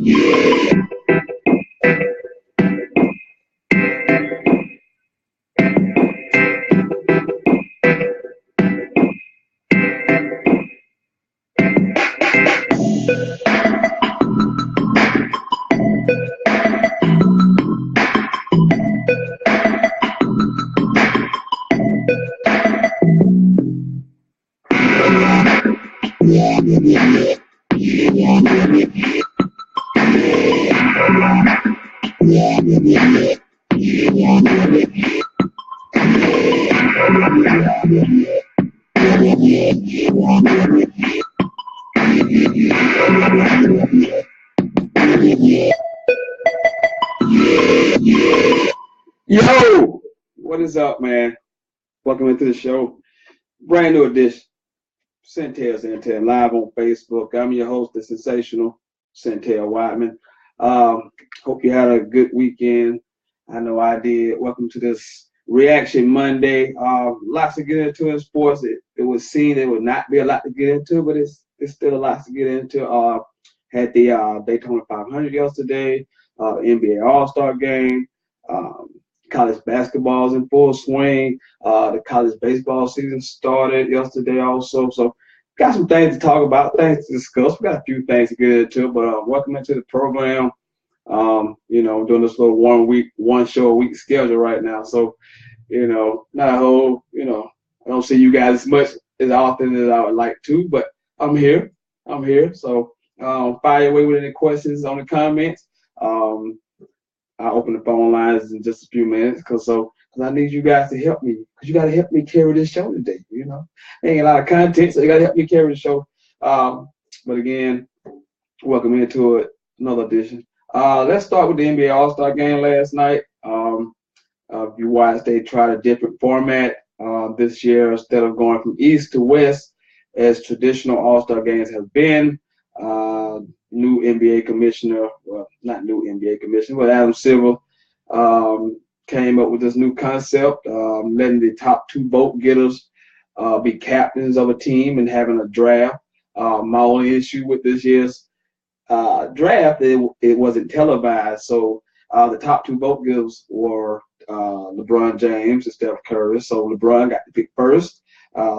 Yo, what is up, man? Welcome into the show. Brand new edition. Sentell live on Facebook. I'm your host, the sensational Sentell Whiteman. Hope you had a good weekend. I know I did. Welcome to this Reaction Monday. Lots to get into in sports. It was seen there would not be a lot to get into, but it's still a lot to get into. Had the Daytona 500 yesterday, NBA All-Star game. College basketball is in full swing. The college baseball season started yesterday also. So got some things to talk about, things to discuss. We got a few things to get into, but welcome into the program. You know, I'm doing this little one show a week schedule right now. So, you know, not a whole, you know, I don't see you guys as much as often as I would like to, but I'm here. So fire away with any questions on the comments. I'll open the phone lines in just a few minutes because I need you guys to help me, because you got to help me carry this show today. You know, ain't a lot of content, so you got to help me carry the show. But again, welcome into it, another edition. Let's start with the NBA All-Star game last night. If you watched, they tried a different format this year instead of going from east to west as traditional All-Star games have been. New NBA commissioner, well, not new NBA commissioner, but Adam Silver came up with this new concept, letting the top two vote getters be captains of a team and having a draft. My only issue with this year's draft, it wasn't televised, so the top two vote getters were LeBron James and Steph Curry. So LeBron got to pick first.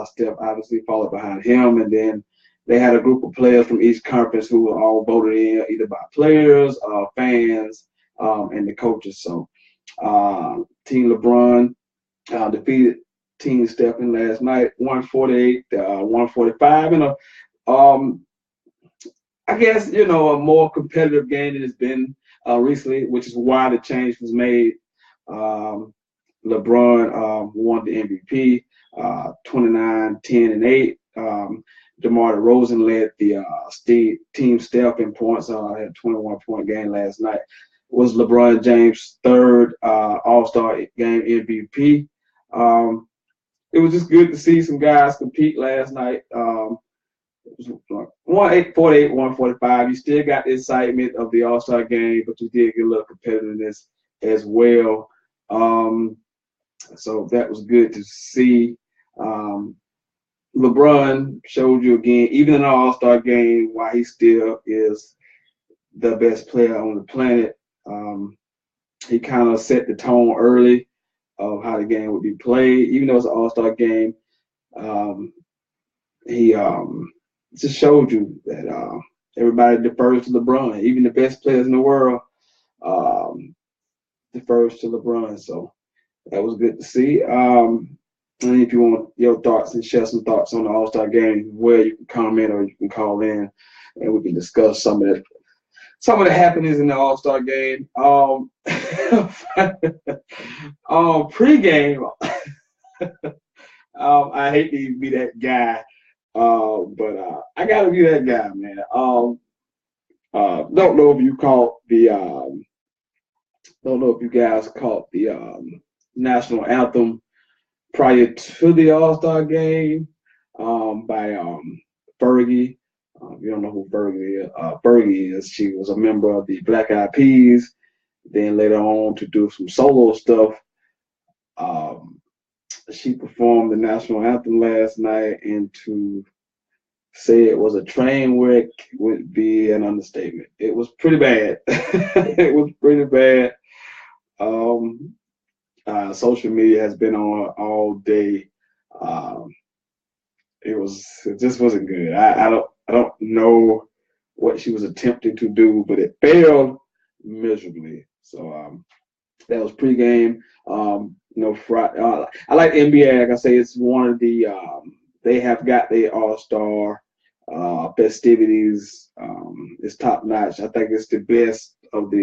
Steph obviously followed behind him, and then they had a group of players from each conference who were all voted in either by players, fans, and the coaches. So Team LeBron defeated Team Stephen last night, 148-145, in I guess, you know, a more competitive game than it's been recently, which is why the change was made. LeBron won the MVP, 29, 10, and 8. DeMar DeRozan led the team Steph in points. Had a 21-point game last night. Was LeBron James' third All-Star game MVP. It was just good to see some guys compete last night. It was 148-145. You still got the excitement of the All-Star game, but you did get a little competitiveness as well. So that was good to see. LeBron showed you again, even in an All-Star game, why he still is the best player on the planet. He kind of set the tone early of how the game would be played. Even though it's an All-Star game, he just showed you that everybody defers to LeBron. Even the best players in the world defers to LeBron. So that was good to see. And if you want your thoughts and share some thoughts on the All-Star game, where you can comment or you can call in, and we can discuss some of the happenings in the All-Star game. Pre-game, I hate to be that guy, but I gotta be that guy, man. Don't know if you caught the don't know if you guys caught the national anthem prior to the All-Star game by Fergie. You don't know who Fergie is. She was a member of the Black Eyed Peas. Then later on to do some solo stuff. She performed the national anthem last night, and to say it was a train wreck would be an understatement. It was pretty bad. It was pretty bad. Um, Social media has been on all day. Um, it just wasn't good. I don't know what she was attempting to do, but it failed miserably. So that was pregame. Friday. I like the NBA. Like I say, it's one of the they have got their all-star festivities. It's top notch. I think it's the best of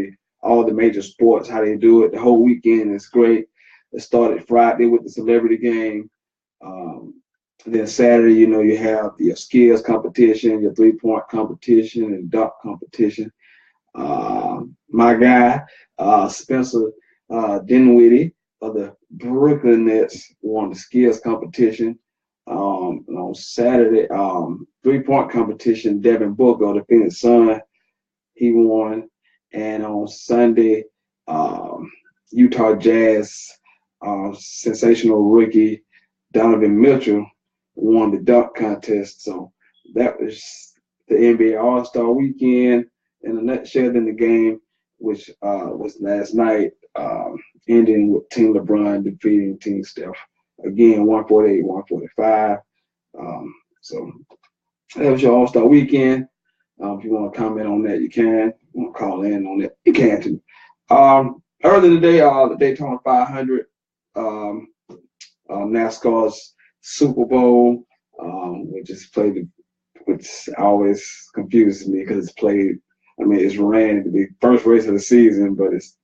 all the major sports. How they do it, the whole weekend is great. It started Friday with the celebrity game. Um, then Saturday, you have your skills competition, your 3-point competition, and dunk competition. My guy, Spencer Dinwiddie of the Brooklyn Nets won the skills competition. On Saturday, 3-point competition, Devin Booker of the Phoenix Sun, he won. And on Sunday, Utah Jazz sensational rookie Donovan Mitchell won the dunk contest. So that was the NBA All-Star Weekend in a nutshell. In the game, which was last night, ending with Team LeBron defeating Team Steph. Again, 148-145. So that was your All-Star Weekend. If you want to comment on that, you can. If you want to call in on that, you can too. Earlier today, the Daytona 500, NASCAR's Super Bowl, which always confuses me because it's played. I mean, it's ran the first race of the season, but it's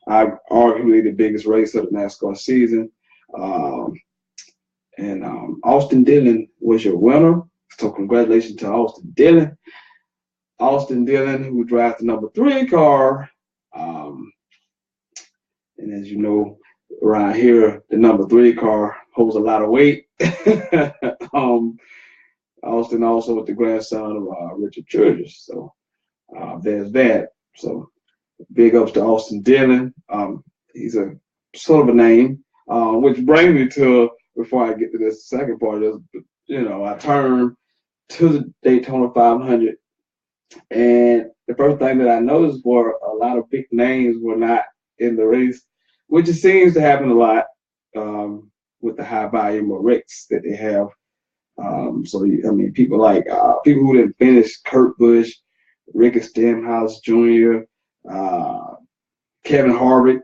arguably the biggest race of the NASCAR season. And Austin Dillon was your winner. So congratulations to Austin Dillon. Austin Dillon, who drives the number 3 car. And as you know, around here, the number 3 car holds a lot of weight. Austin also was the grandson of Richard Childress. So there's that. So big ups to Austin Dillon. He's a sort of a name, which brings me to, before I get to this second part of this, I turned to the Daytona 500, and the first thing that I noticed were a lot of big names were not in the race, which it seems to happen a lot with the high volume of wrecks that they have. People like people who didn't finish: Kurt Busch, Ricky Stenhouse Jr., Kevin Harvick,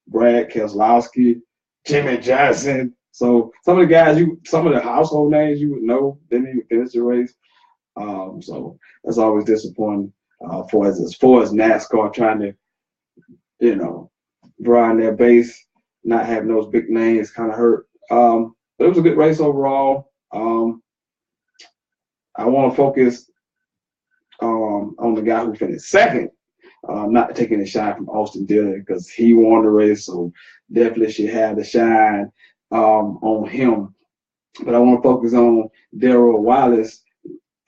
Brad Keselowski, Jimmy Johnson. So some of the guys, some of the household names you would know, didn't even finish the race. So that's always disappointing for as far as NASCAR trying to, grind their base, not having those big names kind of hurt. But it was a good race overall. I want to focus on the guy who finished second, not taking a shine from Austin Dillon because he won the race, so definitely should have the shine on him. But I want to focus on Darrell Wallace,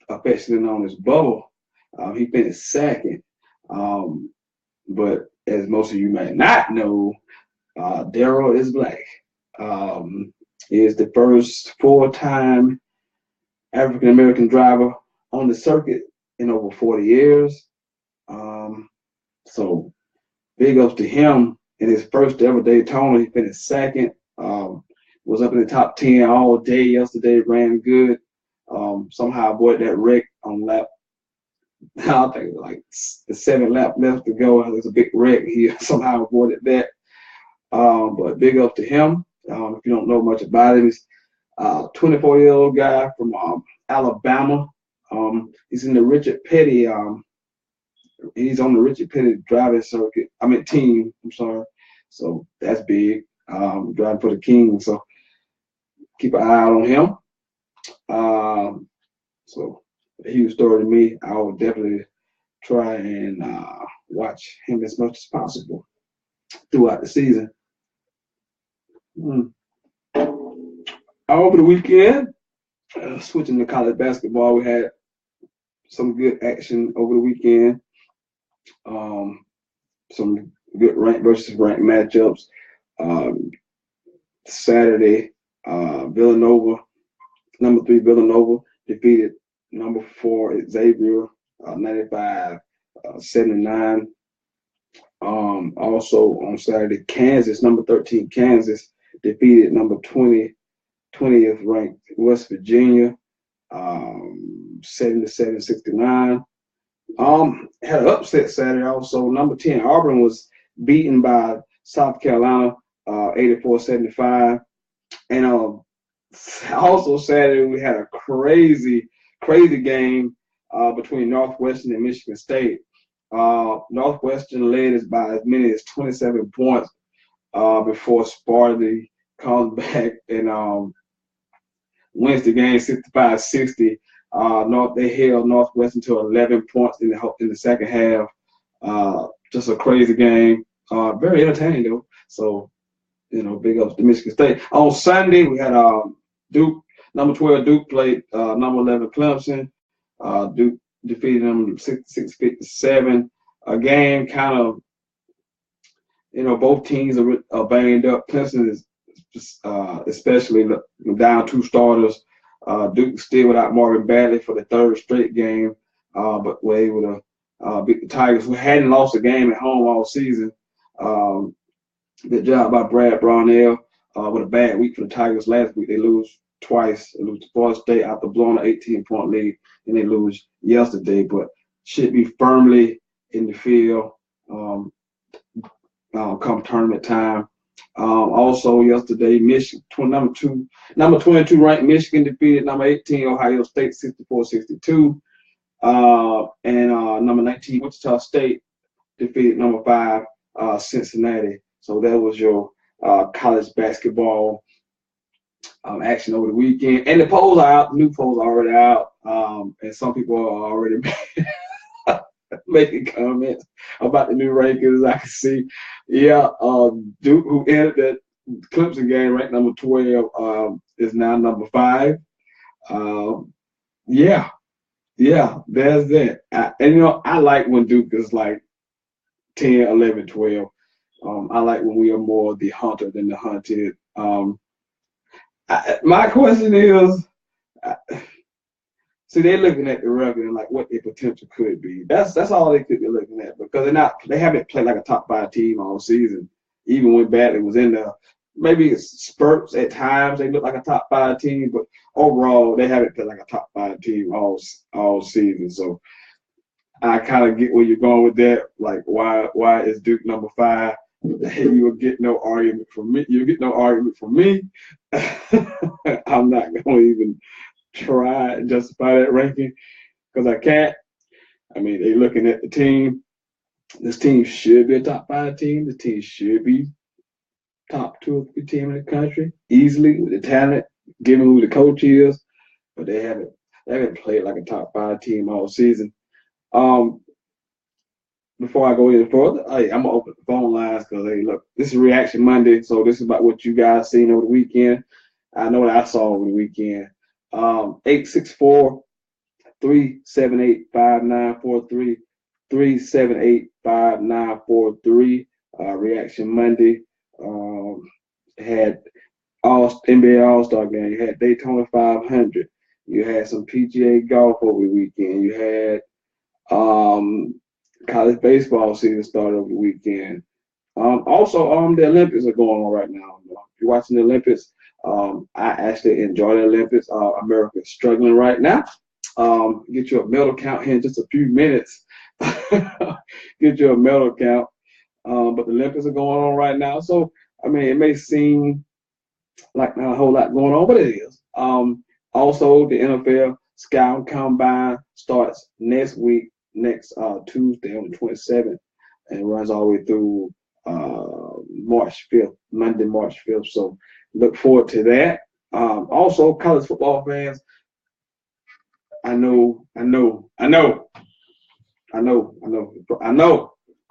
affectionately known as Bubba. He finished second. But as most of you may not know, Darrell is black. He is the first full-time African-American driver on the circuit in over 40 years. So big ups to him. In his first ever Daytona, he finished second. Was up in the top 10 all day yesterday, ran good. Somehow avoided that wreck on lap, I think like the 7th lap left to go. It was a big wreck. He somehow avoided that. But big up to him. If you don't know much about him, he's a 24-year-old guy from Alabama. He's in the Richard Petty. He's on the Richard Petty driving circuit. Team. I'm sorry. So that's big. Driving for the King. So keep an eye out on him. So a huge story to me. I would definitely try and watch him as much as possible throughout the season. Over the weekend, switching to college basketball, we had some good action over the weekend. Some good ranked versus ranked matchups. Saturday, Villanova, number 3 Villanova defeated Number 4 Xavier, 95-79. Also on Saturday, Kansas, number 13 Kansas defeated number 20th ranked West Virginia, 77-69. Had an upset Saturday also. Number 10 Auburn was beaten by South Carolina, 84-75. And also Saturday we had a crazy game between Northwestern and Michigan State. Northwestern led us by as many as 27 points before Sparty comes back and wins the game 65-60. They held Northwestern to 11 points in the second half. Just a crazy game. Very entertaining though. So, big ups to Michigan State. On Sunday we had Duke, number 12 Duke played number 11 Clemson. Duke defeated them 66-57. A game kind of, both teams are banged up. Clemson is especially down 2 starters. Duke still without Marvin Bagley for the 3rd straight game, but were able to beat the Tigers, who hadn't lost a game at home all season. Good job by Brad Brownell. With a bad week for the Tigers last week, they lose twice. They lose to Florida State after blowing an 18-point lead, and they lose yesterday, but should be firmly in the field come tournament time. Also yesterday, Michigan, number 22 ranked Michigan defeated number 18 Ohio State 64-62. And number 19 Wichita State defeated number 5 Cincinnati. So that was your college basketball action over the weekend. And the polls are out. The new polls are already out. And some people are already making comments about the new rankings. I can see. Yeah, Duke, who entered that Clemson game ranked number 12, is now number 5. Yeah, there's that. I like when Duke is like 10, 11, 12. I like when we are more the hunter than the hunted. My question is, see, they're looking at the record and like what their potential could be. That's all they could be looking at, because they haven't played like a top 5 team all season. Even when Batley was in there, maybe it's spurts at times they look like a top 5 team, but overall they haven't played like a top 5 team all season. So I kind of get where you're going with that. Like, why is Duke number 5? You will get no argument from me. You'll get no argument from me. I'm not going to even try and justify that ranking because I can't. I mean, they're looking at the team. This team should be a top 5 team. The team should be top 2 or 3 team in the country easily with the talent, given who the coach is. But they haven't played like a top 5 team all season. Before I go any further, I'm gonna open the phone lines because look, this is Reaction Monday, so this is about what you guys seen over the weekend. I know what I saw over the weekend. 864-378-5943, 378-5943. Reaction Monday. Had NBA All-Star game. You had Daytona 500. You had some PGA golf over the weekend. You had college baseball season started over the weekend. Also, the Olympics are going on right now. If you're watching the Olympics, I actually enjoy the Olympics. America is struggling right now. Get you a medal count here in just a few minutes. Get you a medal count. But the Olympics are going on right now. So, I mean, it may seem like not a whole lot going on, but it is. Also, the NFL Scout Combine starts next Tuesday on the 27th, and runs all the way through March 5th, Monday, March 5th. So look forward to that. Also, college football fans, I know,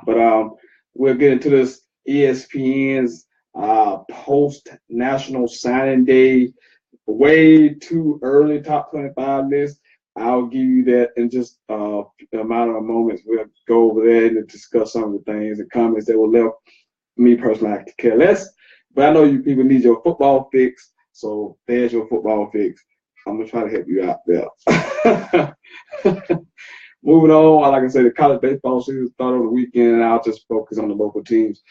but we'll get into this ESPN's post-national signing day, way too early top 25 list. I'll give you that in just a matter of moments. We'll go over there and discuss some of the things and comments that were left. Me personally, I could care less. But I know you people need your football fix, so there's your football fix. I'm gonna try to help you out there. Moving on, like I said, the college baseball season started on the weekend, and I'll just focus on the local teams.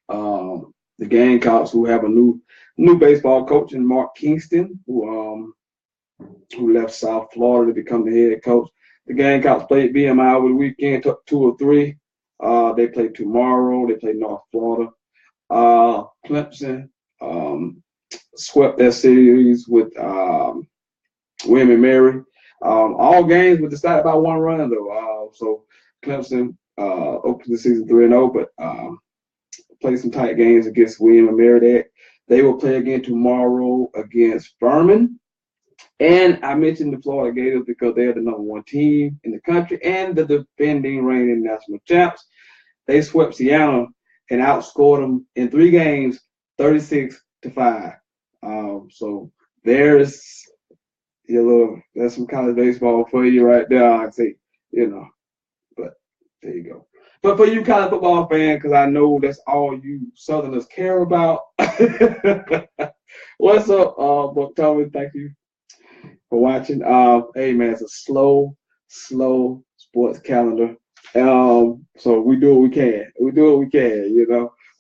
The Gamecocks, who have a new baseball coach in Mark Kingston, who left South Florida to become the head coach. The Gamecocks played BMI over the weekend, took 2 or 3. They play tomorrow. They play North Florida. Clemson swept their series with William and Mary. All games were decided by 1 run, though. So Clemson opened the season 3-0, but played some tight games against William and Mary. They will play again tomorrow against Furman. And I mentioned the Florida Gators because they're the #1 team in the country and the defending reigning national champs. They swept Seattle and outscored them in 3 games, 36-5. So there's that's some college baseball for you right there. I'd say, but there you go. But for you college football fans, because I know that's all you Southerners care about. What's up, Buck Thomas? Thank you for watching. Hey man, it's a slow sports calendar. So we do what we can. We're talking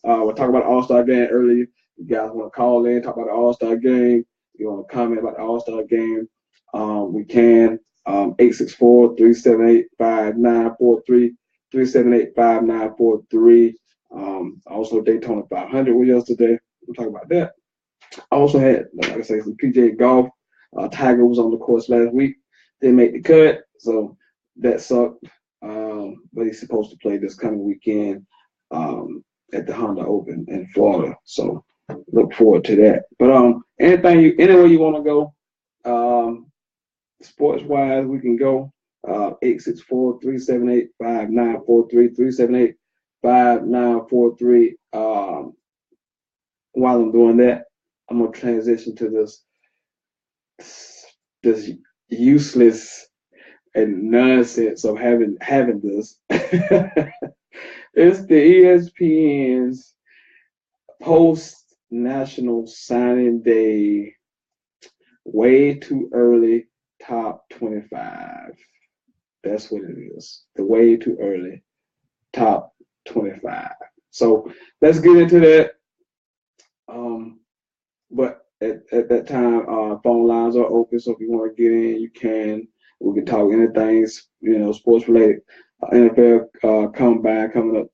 about the All-Star game earlier. You guys want to call in, talk about the All-Star game. You want to comment about the All-Star game? We can. 864-378-5943. 378-5943. Also Daytona 500 with us today. We'll talk about that. I also had, like I say, some PJ golf. Tiger was on the course last week. Didn't make the cut, so that sucked. But he's supposed to play this coming weekend at the Honda Open in Florida. So look forward to that. But anywhere you want to go, sports wise, we can go. 864-378-5943. 378-5943. While I'm doing that, I'm gonna transition to this useless and nonsense of having this. It's the ESPN's post-national signing day, way too early top 25. That's what it is. The way too early top 25. So let's get into that. But at that time, phone lines are open, so if you want to get in, you can. We can talk anything, sports related. NFL combine coming up,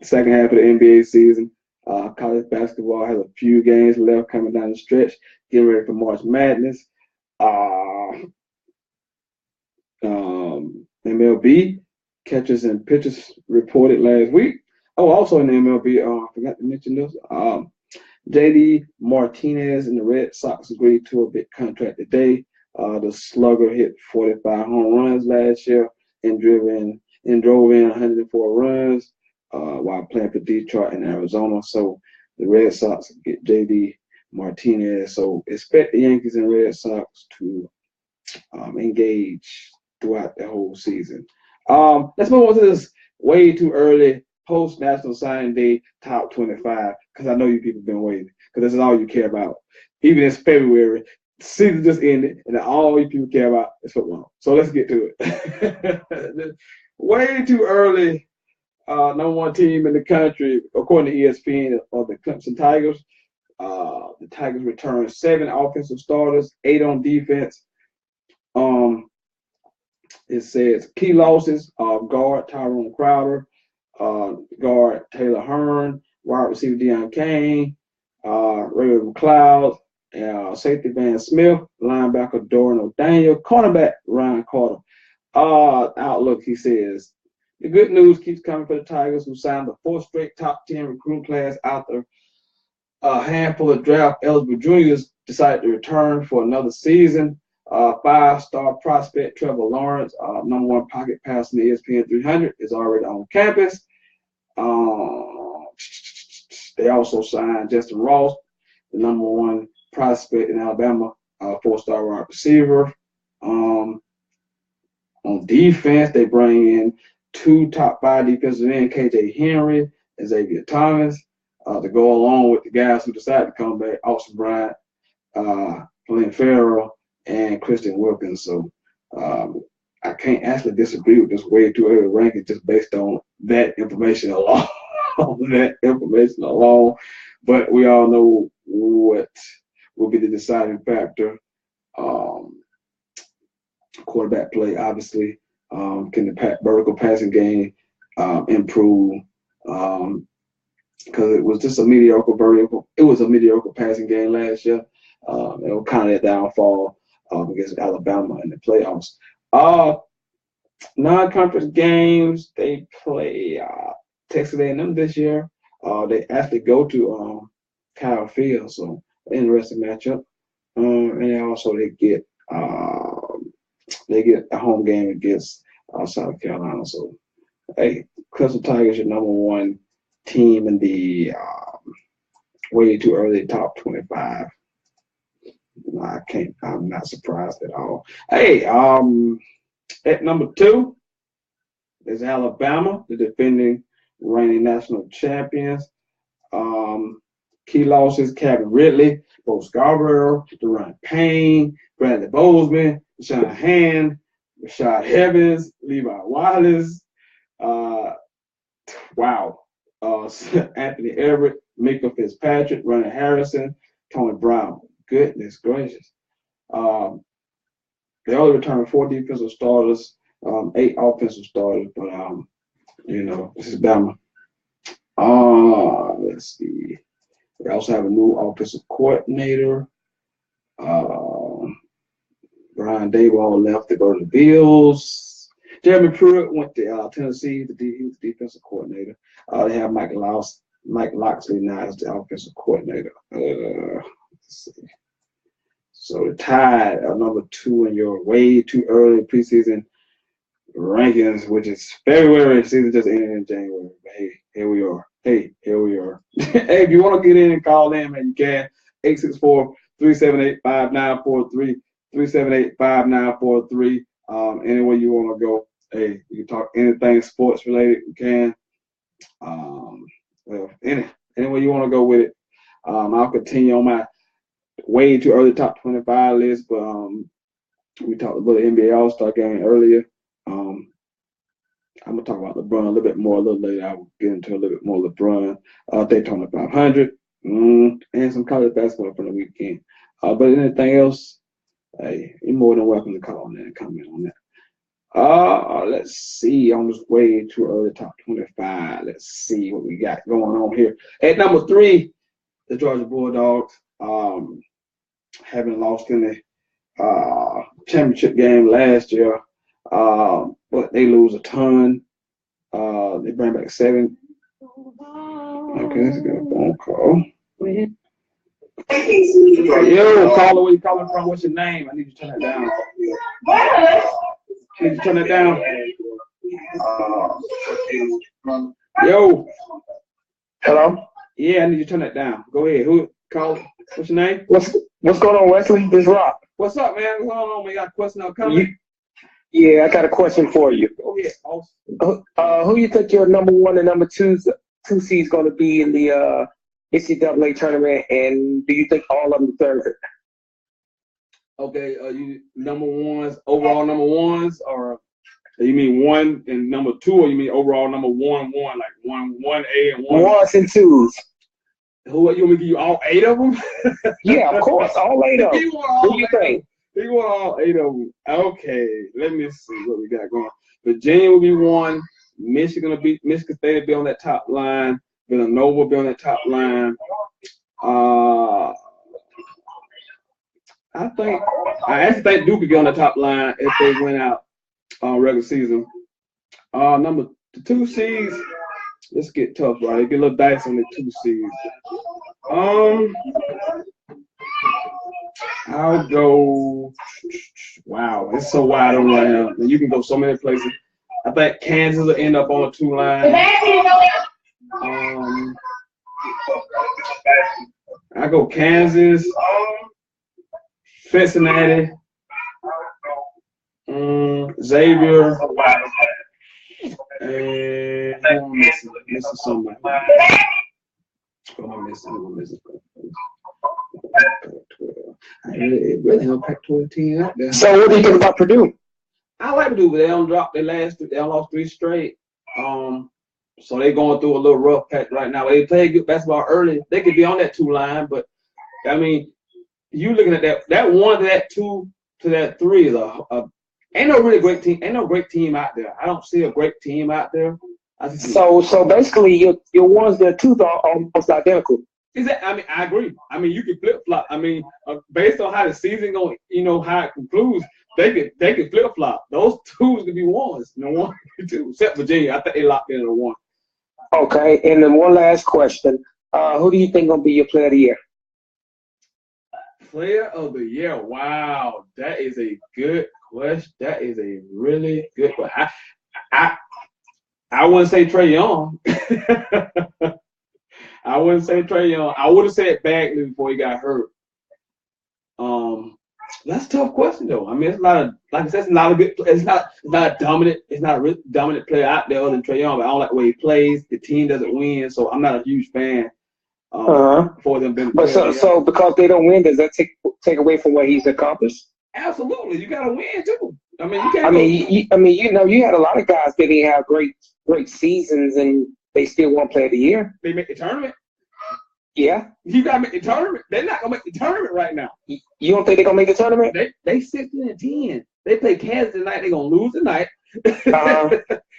second half of the NBA season. College basketball has a few games left coming down the stretch. Getting ready for March Madness. MLB catchers and pitchers reported last week. Oh, also in the MLB, I forgot to mention this. JD Martinez and the Red Sox agreed to a big contract today. The slugger hit 45 home runs last year and drove in 104 runs while playing for Detroit and Arizona. So the Red Sox get JD Martinez. So expect the Yankees and Red Sox to engage throughout the whole season. Let's move on to this way too early post-national signing day top 25, because I know you people have been waiting, because this is all you care about. Even in February, the season just ended, and all you people care about is football. So let's get to it. Way too early, #1 team in the country, according to ESPN, are the Clemson Tigers. The Tigers returned 7 offensive starters, 8 on defense. It says key losses: guard Tyrone Crowder, guard Taylor Hearn, wide receiver Deion Kane, Ray McLeod, safety Van Smith, linebacker Doran O'Daniel, cornerback Ryan Carter. Outlook, he says, the good news keeps coming for the Tigers, who signed the 4th straight top 10 recruiting class after a handful of draft-eligible juniors decided to return for another season. 5-star prospect Trevor Lawrence, #1 pocket passer in the ESPN 300, is already on campus. They also signed Justin Ross, the #1 prospect in Alabama, 4-star wide receiver. On defense, they bring in 2 top 5 defensive ends, KJ Henry and Xavier Thomas, to go along with the guys who decided to come back, Austin Bryant, Glenn Farrell, and Kristen Wilkins. So I can't actually disagree with this way too early ranking just based on that information alone. But we all know what will be the deciding factor. Quarterback play, obviously. Can the vertical passing game improve? Because it was just a mediocre vertical. It was a mediocre passing game last year. It was kind of a downfall against Alabama in the playoffs. Non-conference games, they play Texas A&M this year. They actually go to Kyle Field, so interesting matchup. And also they get a home game against South Carolina. So, hey, Clemson Tigers, your number one team in the way too early top 25. I'm not surprised at all. Hey, at number 2 is Alabama, the defending reigning national champions. Key losses: Calvin Ridley, Bo Scarborough, Deron Payne, Bradley Bozeman, Deshaun Hand, Rashad Evans, Levi Wallace. Anthony Everett, Mika Fitzpatrick, Ronnie Harrison, Tony Brown. Goodness gracious. They only returned 4 defensive starters, 8 offensive starters, but this is Bama. Let's see. They also have a new offensive coordinator. Brian Daboll left to go to the Bills. Jeremy Pruitt went to Tennessee. He was the defensive coordinator. They have Mike Locksley now as the offensive coordinator. Let's see. So the Tide are number 2 in your way too early preseason rankings, which is February. Season just ended in January. But hey, here we are. Hey, if you want to get in and call in, man, you can. 864-378-5943. 378-5943. Anywhere you want to go. Hey, you can talk anything sports related. You can. Anywhere you want to go with it. I'll continue on my way too early top 25 list, but we talked about the NBA All-Star game earlier. I'm gonna talk about LeBron a little bit more a little later. I will get into a little bit more LeBron, Daytona 500, and some college basketball from the weekend. But anything else, hey, you're more than welcome to call in and comment on that. Let's see, on this way too early top 25. Let's see what we got going on here. At number 3, the Georgia Bulldogs, having lost in the championship game last year, but they lose a ton. They bring back 7. Okay, let's get a phone call. Yo, caller, where you calling from? What's your name? I need you to turn that down. Need you to turn that down. Yo. Hello? Yeah, I need you to turn that down. Go ahead. Who called? What's your name? What's going on, Wesley? This is Rock. What's up, man? What's going on? We got a question coming. Yeah, I got a question for you. Go ahead. Awesome. Who you think your number 1 and number 2 seeds going to be in the NCAA tournament, and do you think all of them deserve it? Okay, you overall number ones, or you mean 1 and number 2, or you mean overall number 1, like 1A and 1? 1s and 2s. Who you want me to give you all 8 of them? Yeah, of course, all 8 of them. Who do you think? You want all 8 of them? Okay, let me see what we got going. Virginia will be 1. Michigan State will be on that top line. Villanova will be on that top line. I actually think Duke could get on the top line if they went out regular season. The 2 seeds, let's get tough, right? They get a little dice on the 2 seeds. I'll go. Wow, it's so wide open right now. You can go so many places. I think Kansas will end up on the 2 line. I go Kansas, Cincinnati, Xavier, and I'm missing somebody. I'm missing. Pac-12. It really no Pac-12 team out there. So what do you think about Purdue? I like Purdue, but they don't drop their last. They don't lost 3 straight. So they're going through a little rough patch right now. They play good basketball early. They could be on that 2 line, but I mean, you looking at that 1 to that 2 to that 3 is ain't no really great team. Ain't no great team out there. I don't see a great team out there. So basically, your 1s and 2s are almost identical. I mean, I agree. I mean, you can flip flop. I mean, based on how the season going, how it concludes, they could flip flop. Those 2s could be 1s, 1 and 2. Except Virginia, I think they locked in at a 1. Okay, and then one last question: who do you think gonna be your player of the year? Player of the year. Wow, that is a good question. That is a really good question. I wouldn't say Trae Young. I wouldn't say Trae Young. I would have said Bagley before he got hurt. That's a tough question though. I mean, it's not like I said, it's not a good. It's not dominant. It's not a really dominant player out there other than Trae Young. But I don't like the way he plays. The team doesn't win, so I'm not a huge fan. For them being. But so because they don't win, does that take away from what he's accomplished? Absolutely, you got to win too. I mean, you can't. You had a lot of guys that didn't have great seasons, and they still won Player of the Year. They make the tournament. Yeah. You gotta make the tournament. They're not gonna make the tournament right now. You don't think they're gonna make the tournament? They 16-10. They play Kansas tonight. They're gonna lose tonight.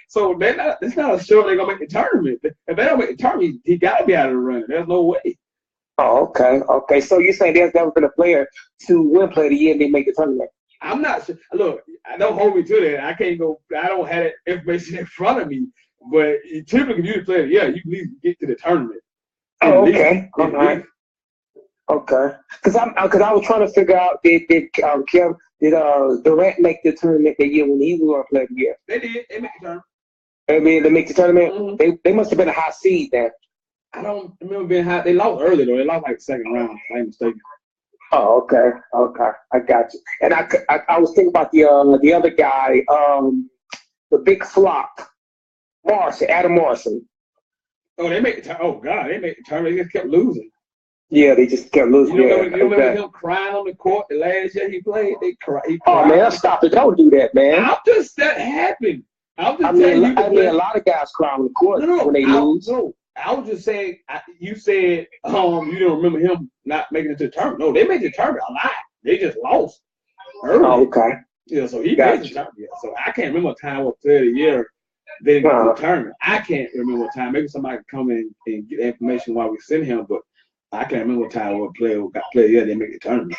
So they're not. It's not a sure they're gonna make the tournament. If they don't make the tournament, he gotta be out of the running. There's no way. Oh, okay. So you're saying there's never been a player to win Player of the Year and they make the tournament? I'm not sure. Look, don't hold me to that. I can't go. I don't have that information in front of me. But typically, if you're the player of the year, you can at least get to the tournament. Oh, okay. All right. Okay. Because I was trying to figure out did Durant make the tournament that year when he was on Player of the Year? They did. They made the tournament. I mean, they make the tournament. Mm-hmm. They must have been a high seed then. I don't remember being high. They lost early though. They lost like the second round. If I'm mistaken. Oh, okay. I got you. And I was thinking about the other guy, the big flop, Adam Morrison. Oh, they make the tournament. Oh God, they make the tournament. They just kept losing. Yeah, they just kept losing. You remember him crying on the court the last year he played? He cried. Oh man, stop it! Don't do that, man. That happened. I mean, a lot of guys cry on the court when they lose. No, I was just saying. You said you don't remember him not making it to the tournament. No, they made the tournament a lot. They just lost early. Oh, okay. Yeah, so he made the tournament. Yeah, so I can't remember a time what Player of the Year they didn't get to the tournament. I can't remember a time. Maybe somebody can come in and get information while we send him, but I can't remember what time what player got Player of the Year they make the tournament.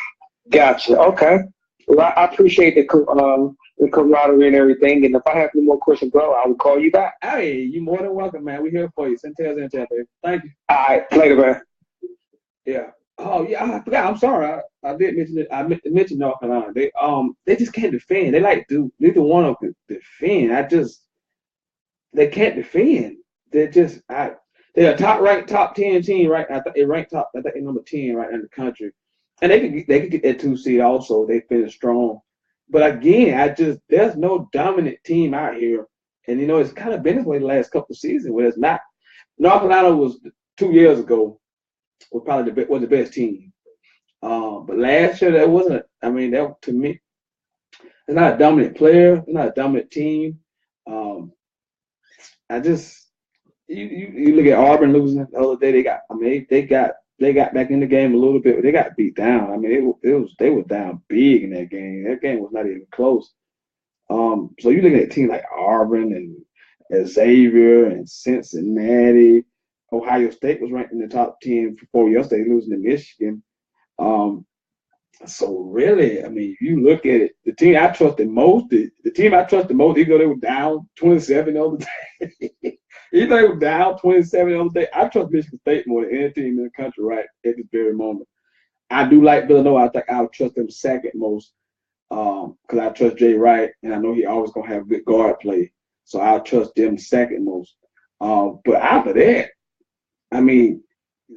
Gotcha. Okay. Well, I appreciate the camaraderie and everything. And if I have any more questions, bro, I will call you back. Hey, you're more than welcome, man. We're here for you. Sentell, baby. Thank you. All right. Later, man. Yeah. Oh, yeah. I forgot. I'm sorry. I did mention it. I mentioned North Carolina. They just can't defend. They neither one of them can defend. They can't defend. They're a top 10 team, right? I think they ranked top. I think they're number 10 right in the country. And they could get that 2 seed also. They finish strong. But again, there's no dominant team out here. And, it's kind of been this way the last couple of seasons where it's not. North Carolina was 2 years ago was probably the best team. But last year, that wasn't. I mean, that to me, they're not a dominant player. They're not a dominant team. You look at Auburn losing the other day. They got back in the game a little bit, but they got beat down. I mean, they were down big in that game. That game was not even close. So you look at a team like Auburn and Xavier and Cincinnati. Ohio State was ranked in the top 10 before yesterday, losing to Michigan. So really, I mean, if you look at it, the team I trust the most, even though they were down 27 the other day. Even though they were down 27 the other day, I trust Michigan State more than any team in the country right at this very moment. I do like Villanova. I think I would trust them second most because I trust Jay Wright, and I know he always going to have good guard play. So I'll trust them second most. But after that, I mean,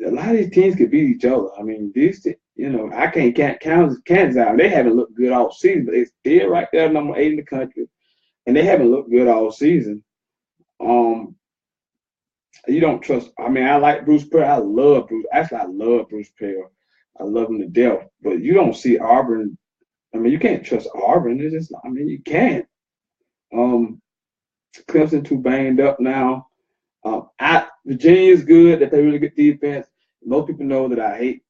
a lot of these teams could beat each other. I mean, I can't count Kansas out. They haven't looked good all season, but they're still right there, number 8 in the country, and they haven't looked good all season. You don't trust. I mean, I like Bruce Pearl. I love Bruce Pearl. I love them to death. But you don't see Auburn. I mean, you can't trust Auburn. It's just, I mean, you can't. Clemson too banged up now. Virginia is good. They play really good defense. Most people know that I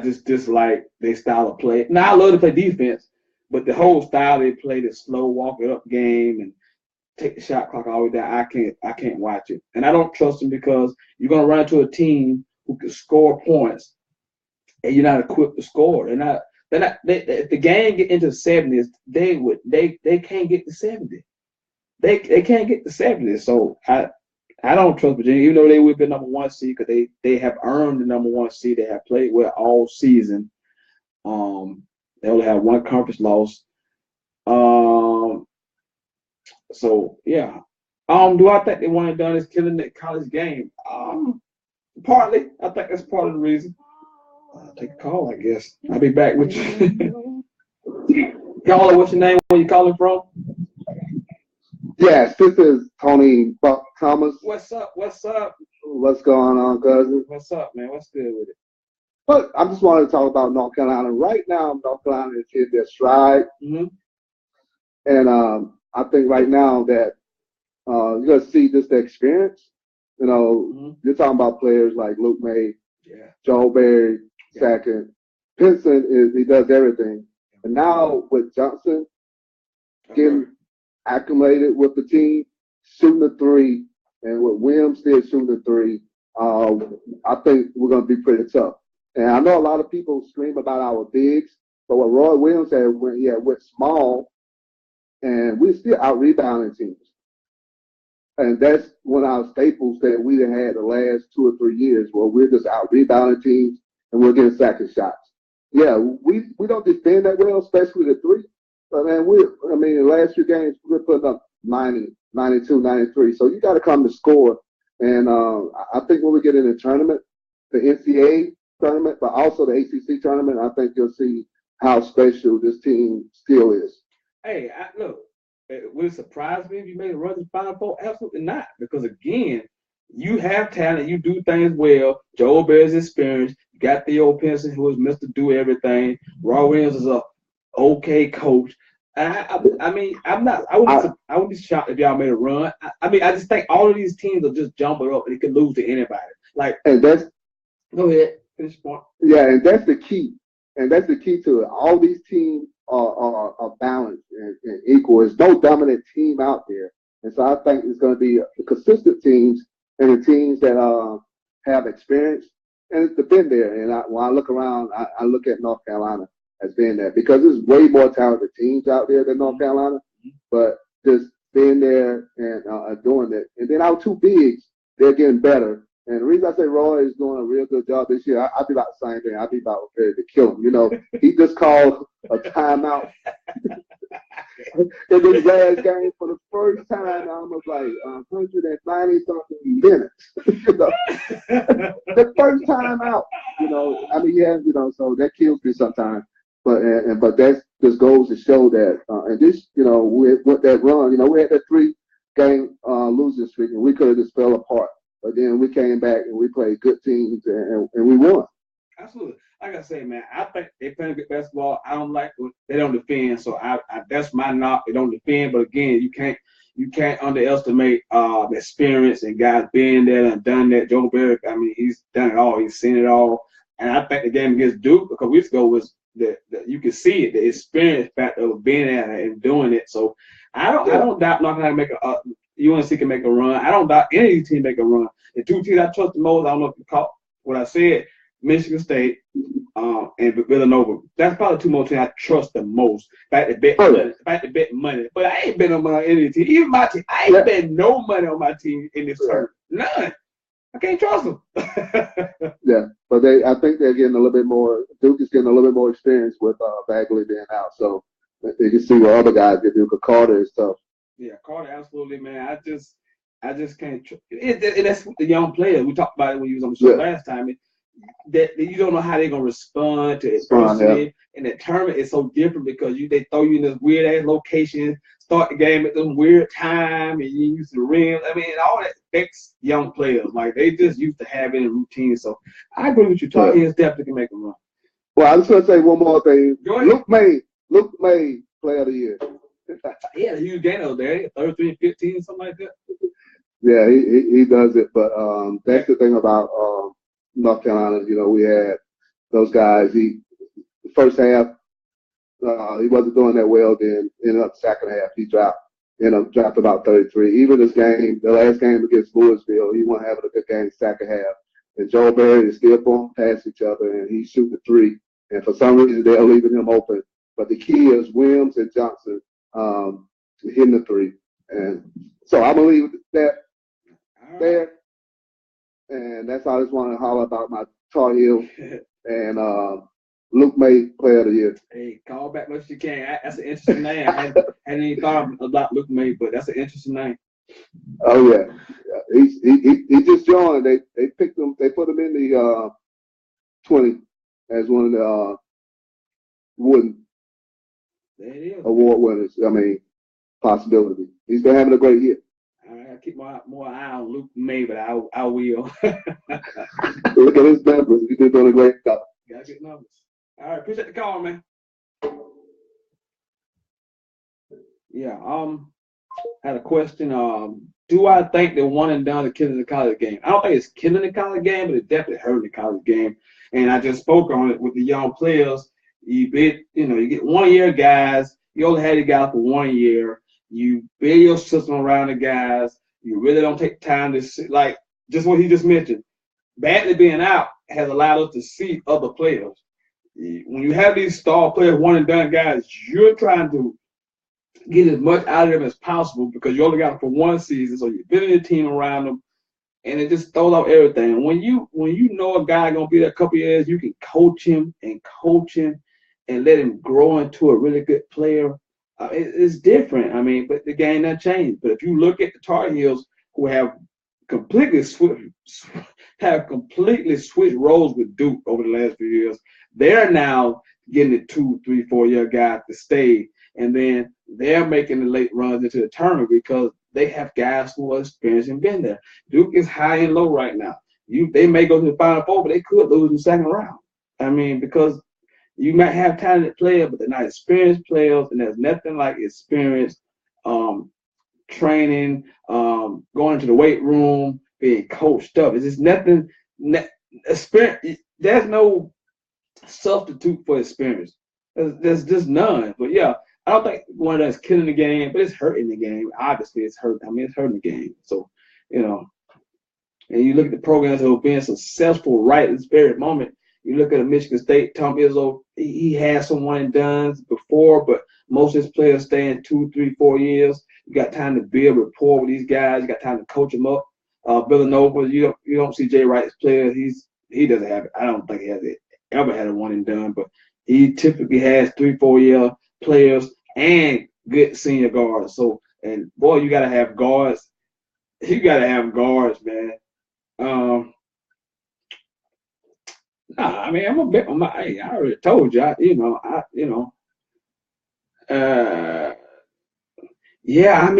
just dislike their style of play. Now I love to play defense, but the whole style they play, the slow walk it up game and take the shot clock all the way down. I can't watch it, and I don't trust them because you're gonna run into a team who can score points, and you're not equipped to score. If the game get into the 70s, they can't get to 70. They can't get to 70. So I don't trust Virginia, even though they would be number one seed because they have earned the number one seed. They have played well all season. They only have one conference loss. So yeah. Do I think they want it done is killing the college game? Partly. I think that's part of the reason. I'll take a call, I guess. I'll be back with you. Caller, what's your name? Where you calling from? Yes, this is Tony Buck Thomas. What's up? What's up? What's going on, cousin? What's up, man? What's good with it? But I just wanted to talk about North Carolina. Right now, North Carolina is hit their stride. Mm-hmm. And I think right now that you're going to see just the experience. You know, Mm-hmm. You're talking about players like Luke May, Yeah. Joe Barry, second. Pinson, he does everything. And now with Johnson getting acclimated with the team, shooting the three, and with Williams still shooting the three, I think we're going to be pretty tough. And I know a lot of people scream about our bigs, but what Roy Williams had went small, and we're still out rebounding teams. And that's one of our staples that we done had the last 2 or 3 years, where we're just out rebounding teams and we're getting second shots. Yeah, we don't defend that well, especially the three. But man, the last few games we're putting up 90, 92, 93. So you got to come to score. And I think when we get in the tournament, the NCAA tournament, but also the ACC tournament, I think you'll see how special this team still is. Hey, look, would it surprise me if you made a run to Final Four? Absolutely not. Because again, you have talent, you do things well. Joel Bear's experience. You got Theo Pinson, who is Mr. Do Everything. Roy Williams is a okay coach. I wouldn't be shocked if y'all made a run. I just think all of these teams will just jump it up and it can lose to anybody. And that's go ahead, finish point. Yeah, and that's the key. And that's the key to it. All these teams are balanced and equal. There's no dominant team out there. And so I think it's going to be the consistent teams and the teams that have experience and it's been there. And when I look around, I look at North Carolina as being there because there's way more talented teams out there than North Carolina. But just being there and doing it. And then our two bigs, they're getting better. And the reason I say Roy is doing a real good job this year, I'd be about the same thing. I'd be about ready to kill him. You know, he just called a timeout in this last game for the first time. Almost like 190-something minutes. You know, the first time out. You know, so that kills me sometimes. But that just goes to show that. And this, with that run, we had that 3-game losing streak, and we could have just fell apart. But then we came back and we played good teams and we won. Absolutely. Like I say, man, I think they play good basketball. I don't like when they don't defend. So I that's my knock. They don't defend. But again, you can't underestimate the experience and guys being there and done that. Joe Barry, he's done it all. He's seen it all. And I think the game against Duke, a couple weeks ago, was that you can see it, the experience factor of being there and doing it. So I don't doubt not going to make UNC can make a run. I don't doubt any of these teams make a run. The two teams I trust the most, I don't know if you caught what I said, Michigan State and Villanova. That's probably two more teams I trust the most. Back to bet money. But I ain't betting on any of the team. Even my team, I ain't betting no money on my team in this tournament. None. I can't trust them. Yeah, but I think they're getting a little bit more. Duke is getting a little bit more experience with Bagley being out. So they can see what other guys can do. Because Carter is tough. Yeah, Carter, absolutely, man. I just can't. That's the young players. We talked about it when you was on the show last time. that you don't know how they're gonna respond to adversity. And the tournament is so different because they throw you in this weird ass location, start the game at some weird time, and you use the rim. I mean, all that affects young players. Like they just used to having a routine. So I agree with you. Tar Heels definitely can make a run. Well, I was gonna say one more thing. Luke May, Player of the Year. Yeah, a huge game over there, 33 and 15, something like that. Yeah, he does it. But that's the thing about North Carolina. You know, we had those guys. The first half, he wasn't doing that well. Then ended up second half, he dropped about 33. Even this game, the last game against Louisville, he wasn't having a good game second half. And Joe Barry and Skip on past each other, and he's shooting the three. And for some reason, they're leaving him open. But the key is Williams and Johnson hitting the three. And so I believe that there. And that's all I just want to holler about my Tar Heel and Luke May, Player of the Year. Hey, call back much as you can. That's an interesting name. I hadn't even thought about Luke May, but that's an interesting name. Oh yeah, he just joined. They picked him. They put him in the 20 as one of the Wooden Award winners. I mean, possibility. He's been having a great year. All right, I keep more eye on Luke May, but I will. Look at his numbers. He's been doing a great job. Got good numbers. All right, appreciate the call, man. Yeah, I had a question. Do I think that one and done is killing the college game? I don't think it's killing the college game, but it's definitely hurting the college game. And I just spoke on it with the young players. You get 1 year guys. You only had the guys for 1 year. You build your system around the guys. You really don't take time to see, like just what he just mentioned. Badly being out has allowed us to see other players. When you have these star players, one and done guys, you're trying to get as much out of them as possible because you only got them for one season. So you're building a team around them, and it just throws out everything. And when you know a guy gonna be there a couple years, you can coach him and let him grow into a really good player. It's different. I mean, but the game not changed. But if you look at the Tar Heels, who have completely switched roles with Duke over the last few years, they're now getting the 2, 3, 4 year guys to stay, and then they're making the late runs into the tournament because they have guys who are experienced and been there. Duke is high and low right now. They may go to the Final Four, but they could lose in the second round. I mean, because you might have talented players, but they're not experienced players, and there's nothing like experience, training, going to the weight room, being coached up. It's just nothing. Experience. There's no substitute for experience. There's just none. But yeah, I don't think one that's killing the game, but it's hurting the game. Obviously, it's hurting. I mean, it's hurting the game. So, and you look at the programs that have been successful right at this very moment. You look at a Michigan State, Tom Izzo, he had some one and dones before, but most of his players stay in 2, 3, 4 years. You got time to build rapport with these guys. You got time to coach them up. Villanova, you don't see Jay Wright's player. He doesn't have it. I don't think he has it. Ever had a one and done, but he typically has 3, 4 year players and good senior guards. So, and boy, you gotta have guards. You gotta have guards, man. I mean, I'm a bit on my. I already told you. Yeah. I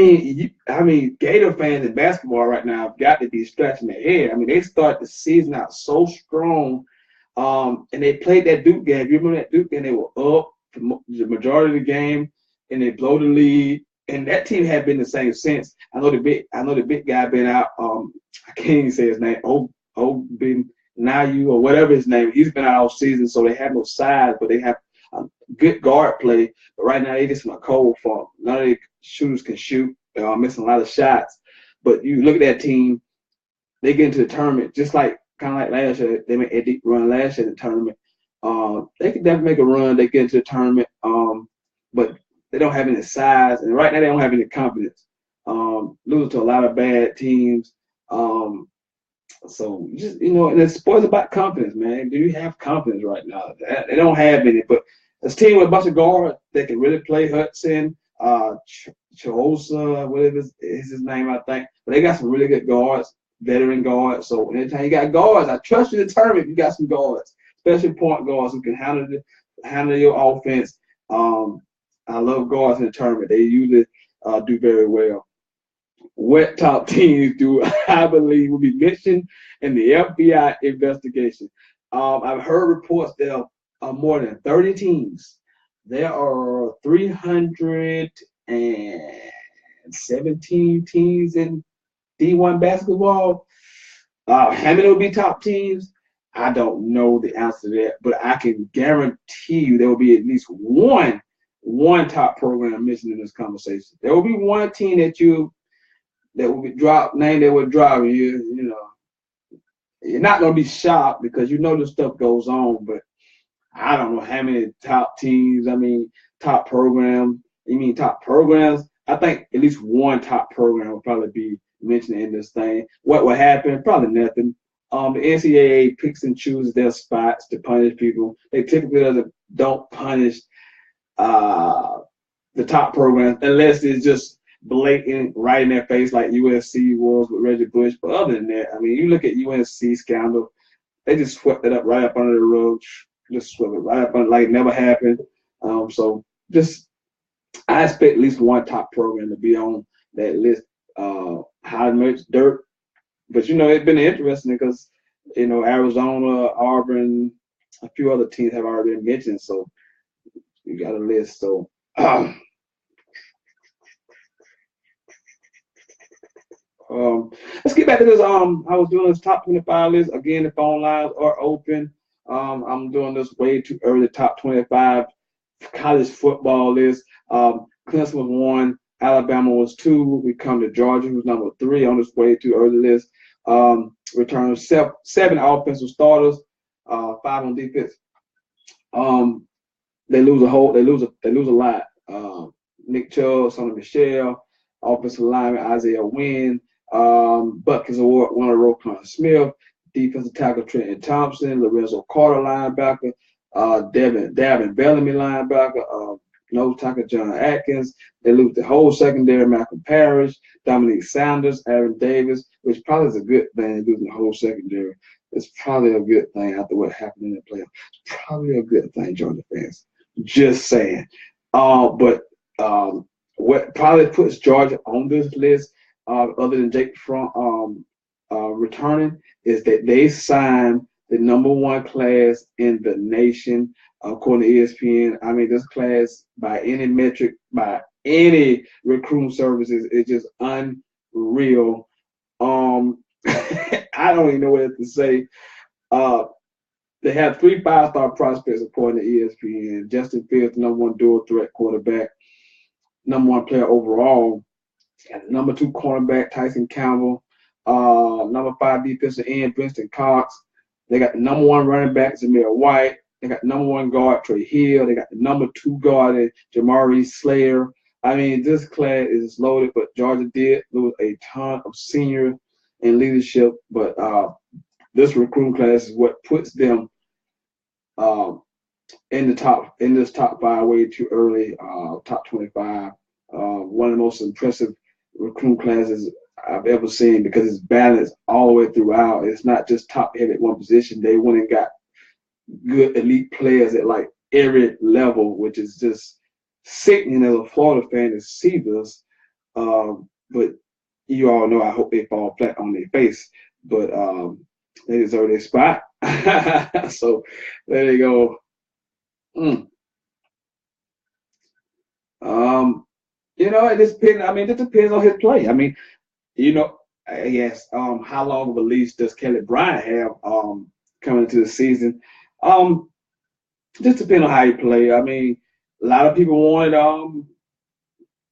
mean, Gator fans in basketball right now have got to be scratching their head. I mean, they start the season out so strong, and they played that Duke game. You remember that Duke game? They were up for the majority of the game, and they blow the lead. And that team had been the same since. I know the big guy been out. I can't even say his name. Been Nayu or whatever his name. He's been out all season, so they have no size, but they have good guard play. But right now, they just in a cold funk. None of the shooters can shoot. They're missing a lot of shots. But you look at that team, they get into the tournament just kind of like last year. They made a deep run last year in the tournament. They could definitely make a run. They get into the tournament, but they don't have any size, and right now they don't have any confidence. Losing to a lot of bad teams. So just and it's sports about confidence, man. Do you have confidence right now? They don't have any, but this team with a bunch of guards that can really play. Hudson, Chiosa, whatever is his name, I think. But they got some really good guards. veteran guards. So anytime you got guards, I trust you to tournament if you got some guards, especially point guards who can handle your offense. I love guards in the tournament. They usually do very well. What top teams do I believe will be mentioned in the FBI investigation? I've heard reports there are more than 30 teams. There are 317 teams in D1 basketball. How many will be top teams? I don't know the answer to that, but I can guarantee you there will be at least one top program mentioned in this conversation. There will be one team that will be dropped, name that will drive you. You know, you're not gonna be shocked because you know this stuff goes on, but I don't know how many top teams. I mean, top programs. You mean top programs? I think at least one top program will probably be mentioned in this thing. What will happen? Probably nothing. The NCAA picks and chooses their spots to punish people. They typically don't punish the top programs unless it's just blatant right in their face like USC was with Reggie Bush. But other than that, I mean, you look at UNC scandal, they just swept it up right up under the rug, just swept it right up under like it never happened. So just I expect at least one top program to be on that list. How much dirt? But you know, it's been interesting because you know Arizona, Auburn, a few other teams have already been mentioned. So you got a list. So let's get back to this. I was doing this top 25 list again. The phone lines are open. I'm doing this way too early. Top 25 college football list. Clemson was 1. Alabama was 2. We come to Georgia, who's number 3 on this way too early list. Return 7 offensive starters, 5 on defense. They lose a lot. Nick Chubb, Sonny Michel, offensive lineman Isaiah Wynn, Buckets Award winner Roquan Smith, defensive tackle Trenton Thompson, Lorenzo Carter linebacker, Davin Bellamy linebacker, nose tackle John Atkins. They lose the whole secondary, Malcolm Parrish, Dominique Sanders, Aaron Davis, which probably is a good thing, losing the whole secondary. It's probably a good thing after what happened in the playoffs. It's probably a good thing, Georgia fans. Just saying. But what probably puts Georgia on this list, other than Jake Fromm returning, is that they signed the number 1 class in the nation, according to ESPN. I mean, this class, by any metric, by any recruiting services, is just unreal. I don't even know what to say. They have 3 5-star prospects according to ESPN. Justin Fields, number 1 dual threat quarterback, number 1 player overall. And number 2 cornerback Tyson Campbell, number 5 defensive end Winston Cox. They got the number 1 running back Zamir White. They got the number 1 guard Trey Hill. They got the number 2 guard Jamari Slayer. I mean, this class is loaded, but Georgia did lose a ton of seniors in leadership. But this recruiting class is what puts them in this top 5 way too early, top 25. One of the most impressive recruiting classes I've ever seen because it's balanced all the way throughout. It's not just top heavy at one position. They went and got good elite players at like every level, which is just sickening as a Florida fan to see this. But you all know I hope they fall flat on their face. But they deserve their spot. So there you go. You know, it just depends. I mean, it depends on his play. I mean, you know, I guess how long of a leash does Kelly Bryant have coming into the season? Just depends on how he play. I mean, a lot of people wanted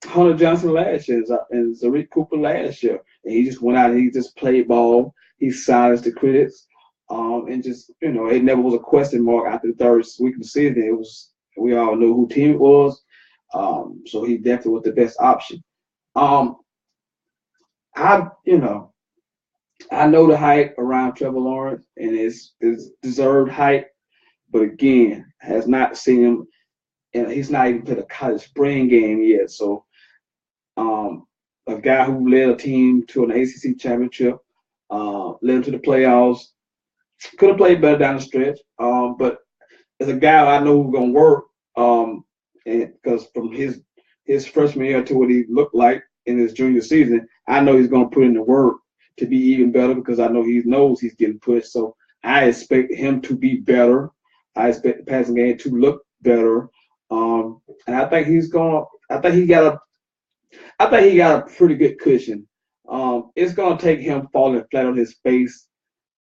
Hunter Johnson last year and Zariq Cooper last year, and he just went out and he just played ball. He silenced the critics, and just it never was a question mark after the 3rd week of the season. It was we all knew who team it was. So he definitely was the best option. I know the hype around Trevor Lawrence and it's deserved hype, but again, has not seen him, and he's not even played a college spring game yet. So, a guy who led a team to an ACC championship, led them to the playoffs. Could have played better down the stretch, but as a guy I know who's gonna work, and because from his freshman year to what he looked like in his junior season, I know he's gonna put in the work to be even better because I know he knows he's getting pushed. So I expect him to be better. I expect the passing game to look better, and I think he's gonna. I think he got a pretty good cushion. It's gonna take him falling flat on his face,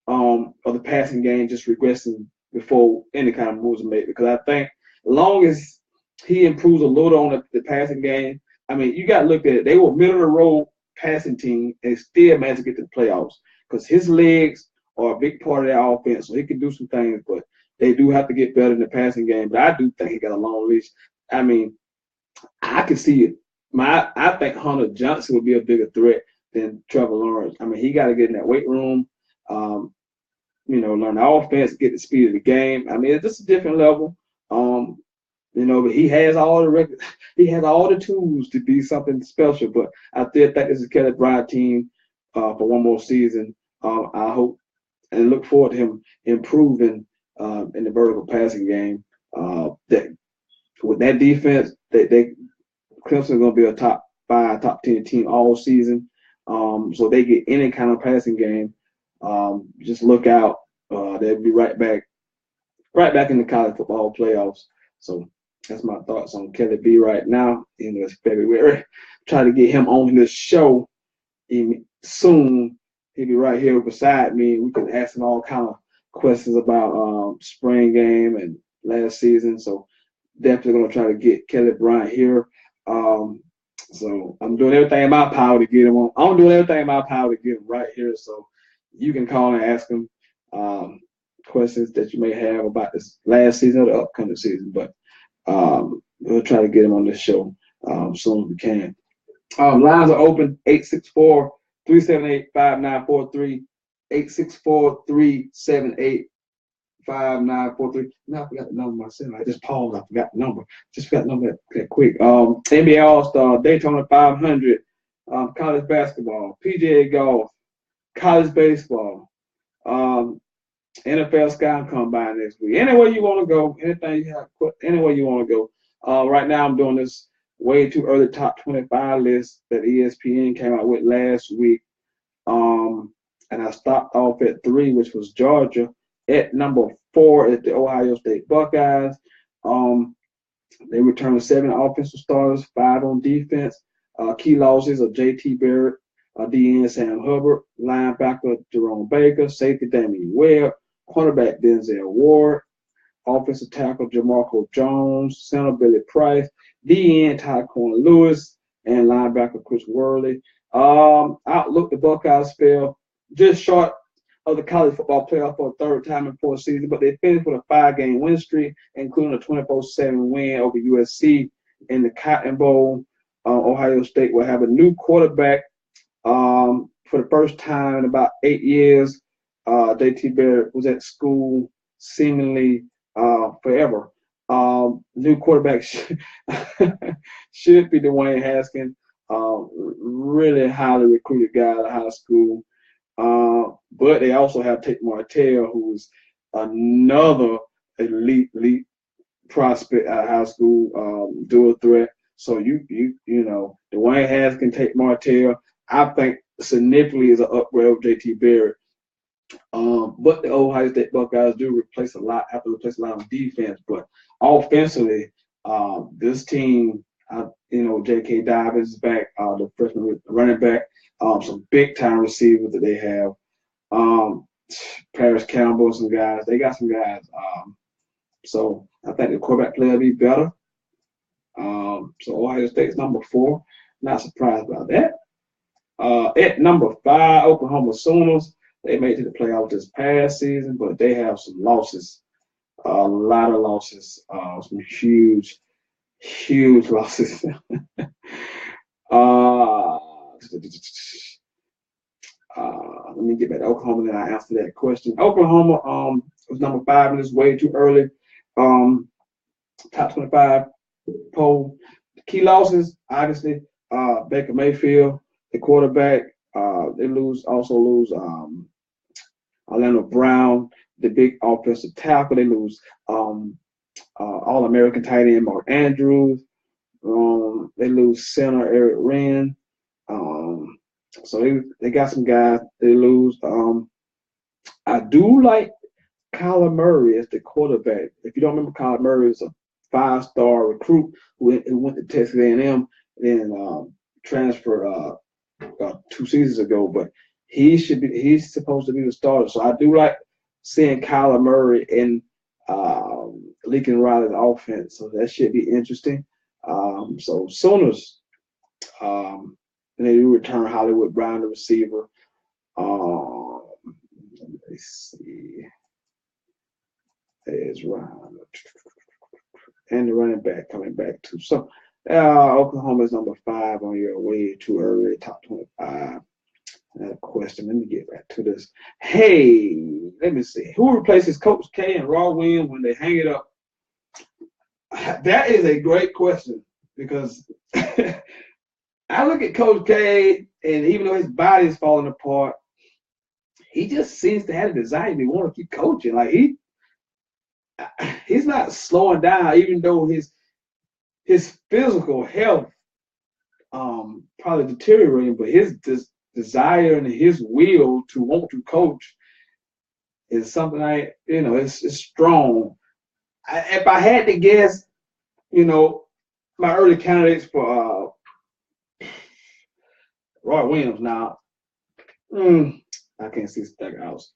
of the passing game just regressing before any kind of moves are made. Because I think as long as he improves a little on the passing game, I mean, you got to look at it. They were middle of the road passing team and still managed to get to the playoffs because his legs are a big part of their offense, so he can do some things, but they do have to get better in the passing game. But I do think he got a long leash. I mean, I can see it. I think Hunter Johnson would be a bigger threat than Trevor Lawrence. I mean, he got to get in that weight room, learn the offense, get the speed of the game. I mean, it's just a different level. But he has all the tools to be something special. But I still think this is Kelly Bryant team for one more season. I hope and look forward to him improving in the vertical passing game. That with that defense, Clemson's going to be a top 5, top 10 team all season. So they get any kind of passing game. Just look out. They'll be right back in the college football playoffs. So that's my thoughts on Kelly B right now. It's February. Try to get him on this show soon. He'll be right here beside me. We can ask him all kind of questions about spring game and last season. So definitely going to try to get Kelly Bryant here. So I'm doing everything in my power to get him on. I'm doing everything in my power to get him right here. So you can call and ask him questions that you may have about this last season or the upcoming season. But we'll try to get him on this show as soon as we can. Lines are open, 864-378-5943, 864-378-5943. Now I forgot the number myself. I just paused. I forgot the number. Just forgot the number that quick. NBA All-Star, Daytona 500, college basketball, PGA golf, college baseball, NFL Scout Combine next week. Anywhere you want to go, anything you have, anywhere you want to go. Right now, I'm doing this way too early top 25 list that ESPN came out with last week. And I stopped off at 3, which was Georgia. At number 4 is the Ohio State Buckeyes. They returned 7 offensive starters, 5 on defense. Key losses are J.T. Barrett, DN Sam Hubbard, linebacker Jerome Baker, safety Damian Webb, cornerback Denzel Ward, offensive tackle Jamarco Jones, center Billy Price, DN Tyquan Lewis, and linebacker Chris Worley. Outlook, the Buckeyes fell just short of the college football playoff for a third time in 4 seasons, but they finished with a 5-game win streak, including a 24-7 win over USC in the Cotton Bowl. Ohio State will have a new quarterback for the first time in about 8 years. J.T. Barrett was at school seemingly forever. New quarterback should be Dwayne Haskins. Really highly recruited guy out of high school. But they also have Tate Martell, who's another elite prospect out of high school, dual threat. So you know, Dwayne Haskins, Tate Martell, I think significantly is an upgrade of J.T. Barrett. But the Ohio State Buckeyes do replace a lot of defense. But offensively, this team, J.K. Dobbins is back, the freshman running back, some big time receivers that they have. Paris Campbell, some guys. They got some guys. So I think the quarterback play will be better. So Ohio State's number 4. Not surprised about that. At number 5, Oklahoma Sooners. They made it to the playoffs this past season, but they have some losses. A lot of losses. Some huge losses. Let me get back to Oklahoma, then I answer that question. Oklahoma was number 5 and it's way too early. Top 25 poll. Key losses, obviously, Baker Mayfield, the quarterback, They also lose Orlando Brown, the big offensive tackle. They lose All-American tight end Mark Andrews. They lose center Eric Wren. So they got some guys they lose. I do like Kyler Murray as the quarterback. If you don't remember, Kyler Murray is a 5-star recruit who went to Texas A&M and transferred 2 seasons ago. But he's supposed to be the starter. So I do like seeing Kyler Murray in Lincoln Riley's offense. So that should be interesting. So Sooners, and they do return Hollywood Brown, the receiver. Let me see. There's Ryan. And the running back coming back too. So Oklahoma is number 5 on your way too early, top 25. Another question. Let me get back to this. Hey, let me see. Who replaces Coach K and Raw Williams when they hang it up? That is a great question because I look at Coach K, and even though his body is falling apart, he just seems to have a desire to want to keep coaching. Like he's not slowing down, even though his physical health probably deteriorating, but his desire and his will to want to coach is something it's strong. If I had to guess, my early candidates for Roy Williams now, I can't see Stackhouse.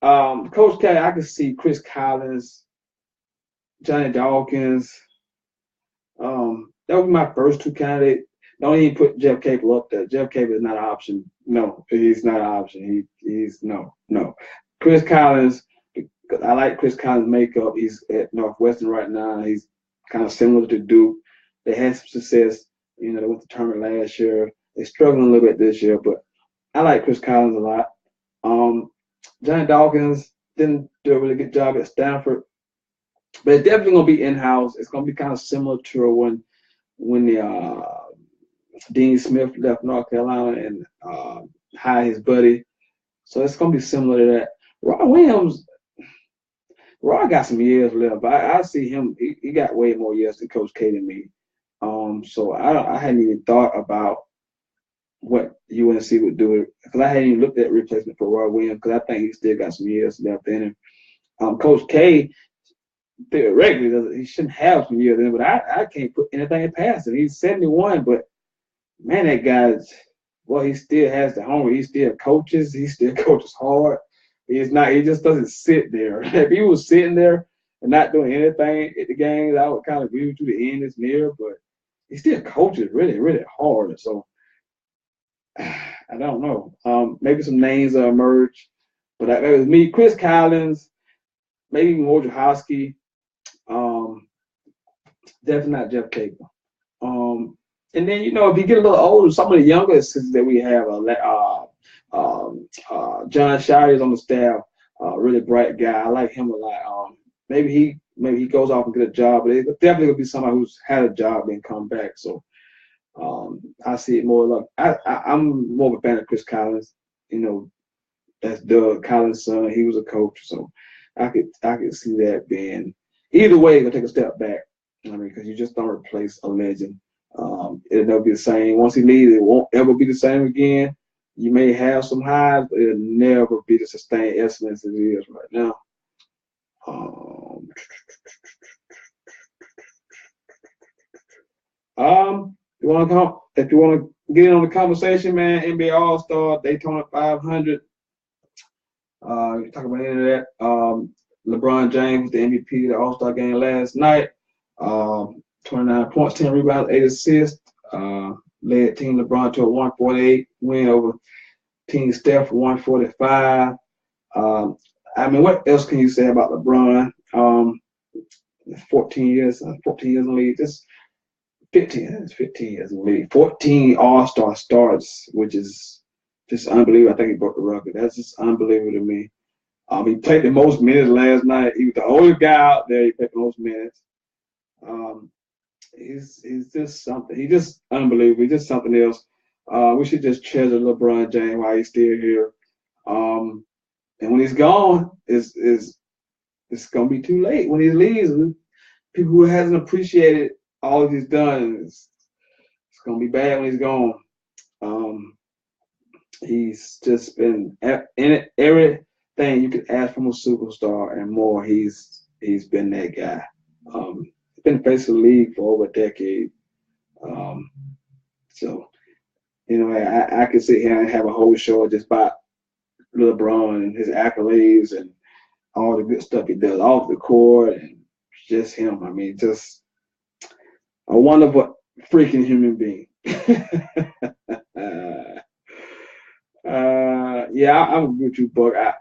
Coach K, I can see Chris Collins, Johnny Dawkins. That was my first 2 candidates. Don't even put Jeff Capel up there. Jeff Capel is not an option. No, he's not an option. He's no. Chris Collins, I like Chris Collins' makeup. He's at Northwestern right now. He's kind of similar to Duke. They had some success. They went to tournament last year. They're struggling a little bit this year, but I like Chris Collins a lot. Johnny Dawkins didn't do a really good job at Stanford, but it's definitely going to be in-house. It's going to be kind of similar to when the Dean Smith left North Carolina and hired his buddy. So it's going to be similar to that. Roy Williams, Roy got some years left. I see him. He got way more years than Coach K than me. So I hadn't even thought about what UNC would do because I hadn't even looked at replacement for Roy Williams because I think he still got some years left in him. Coach K, theoretically, he shouldn't have some years in him, but I can't put anything past him. He's 71, but man, that guy's he still has the hunger. He still coaches. He still coaches hard. He just doesn't sit there. If he was sitting there and not doing anything at the games, I would kind of agree with you. The end is near, but he still coaches really, really hard. So I don't know. Maybe some names will emerge, but that was me. Chris Collins, maybe even Wojciechowski. Definitely not Jeff Capel. And then if you get a little older, some of the younger assistants that we have, John Shire is on the staff, really bright guy. I like him a lot. Maybe he goes off and get a job, but it definitely will be somebody who's had a job and come back. So I see it more like I'm more of a fan of Chris Collins. That's Doug Collins' son. He was a coach, so I could see that being either way. Gonna take a step back. Because you just don't replace a legend. It'll never be the same. Once he leaves, it won't ever be the same again. You may have some highs, but it'll never be the sustained excellence it is right now. If you want to get in on the conversation, man, NBA All-Star, Daytona 500. You talk about any of that. LeBron James, the MVP of the All-Star game last night. 29 points, 10 rebounds, 8 assists. Led Team LeBron to a 148 win over Team Steph for 145. What else can you say about LeBron? 14 years in the league. Just 15 years in the league. 14 All-Star starts, which is just unbelievable. I think he broke the record. That's just unbelievable to me. He played the most minutes last night. He was the only guy out there. He played the most minutes. He's just something. He's just unbelievable. He's just something else. We should just treasure LeBron James while he's still here. And when he's gone, it's gonna be too late. When he leaves, people who hasn't appreciated all he's done, it's gonna be bad when he's gone. He's just been in it, everything you could ask from a superstar and more. He's been that guy. He's been the face of the league for over a decade. So I could sit here and have a whole show just about LeBron and his accolades and all the good stuff he does off the court and just him. I mean, just a wonderful freaking human being. Yeah, I'm with you, Buck. I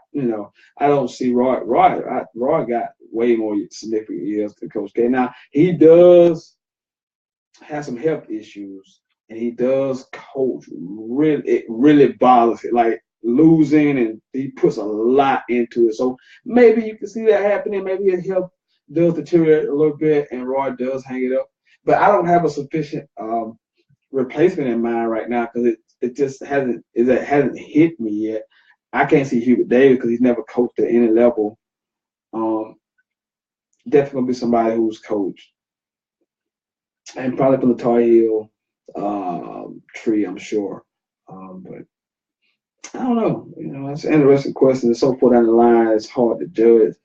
don't see Roy. Roy got way more significant years than Coach K. Now he does have some health issues, and he does coach really. It really bothers it, like losing, and he puts a lot into it. So maybe you can see that happening. Maybe his health does deteriorate a little bit, and Roy does hang it up. But I don't have a sufficient replacement in mind right now because it just hasn't hit me yet. I can't see Hubert Davis because he's never coached at any level. Definitely gonna be somebody who's coached, and probably from the Tar Heel tree, I'm sure. But I don't know. It's an interesting question. It's so far down the line, it's hard to judge.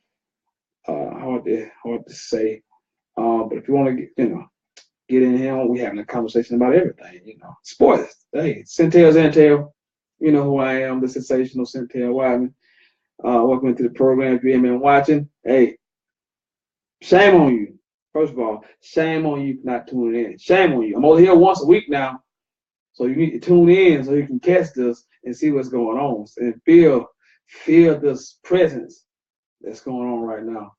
Hard to say. But if you want to get in here, we having a conversation about everything. Sports. Hey, Sentell. You know who I am, the sensational Sentell Wyman. Welcome into the program. If you haven't been watching, hey, shame on you. First of all, shame on you for not tuning in. Shame on you. I'm only here once a week now, so you need to tune in so you can catch this and see what's going on and feel this presence that's going on right now.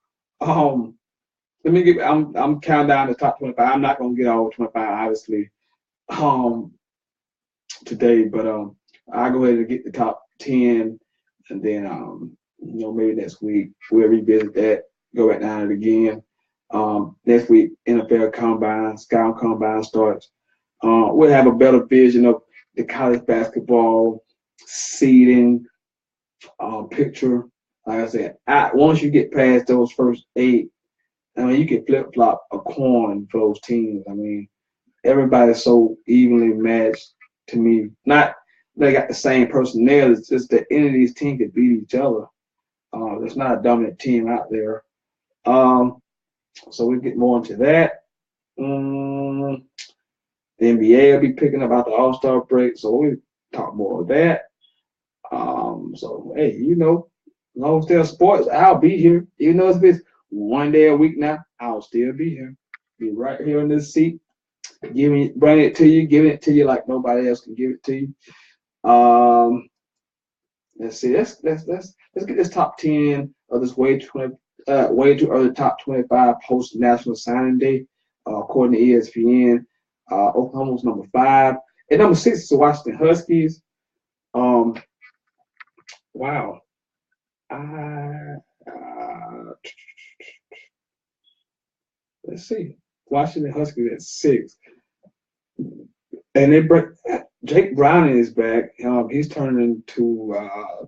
Let me get. I'm counting down the top 25. I'm not gonna get all 25, obviously, today, but I'll go ahead and get the top 10, and then maybe next week we'll revisit that. Go back down it again. Next week, NFL Combine, Scout Combine starts. We'll have a better vision of the college basketball seeding picture. Like I said, once you get past those first 8, I mean, you can flip-flop a coin for those teams. I mean, everybody's so evenly matched to me. Not they got the same personnel. It's just that any of these teams could beat each other. There's not a dominant team out there. So we'll get more into that. The NBA will be picking up about the All-Star break, so we'll talk more of that. So, hey, as long as there's sports, I'll be here. Even though it's one day a week now, I'll still be here. Be right here in this seat, bringing it to you, giving it to you like nobody else can give it to you. Let's see. Let's get this top 10 of this way too early top 25 post National Signing Day, according to ESPN. Oklahoma's number 5. At number 6 is the Washington Huskies. Wow. Let's see. Washington Huskies at 6. And they break. Jake Browning is back. He's turning into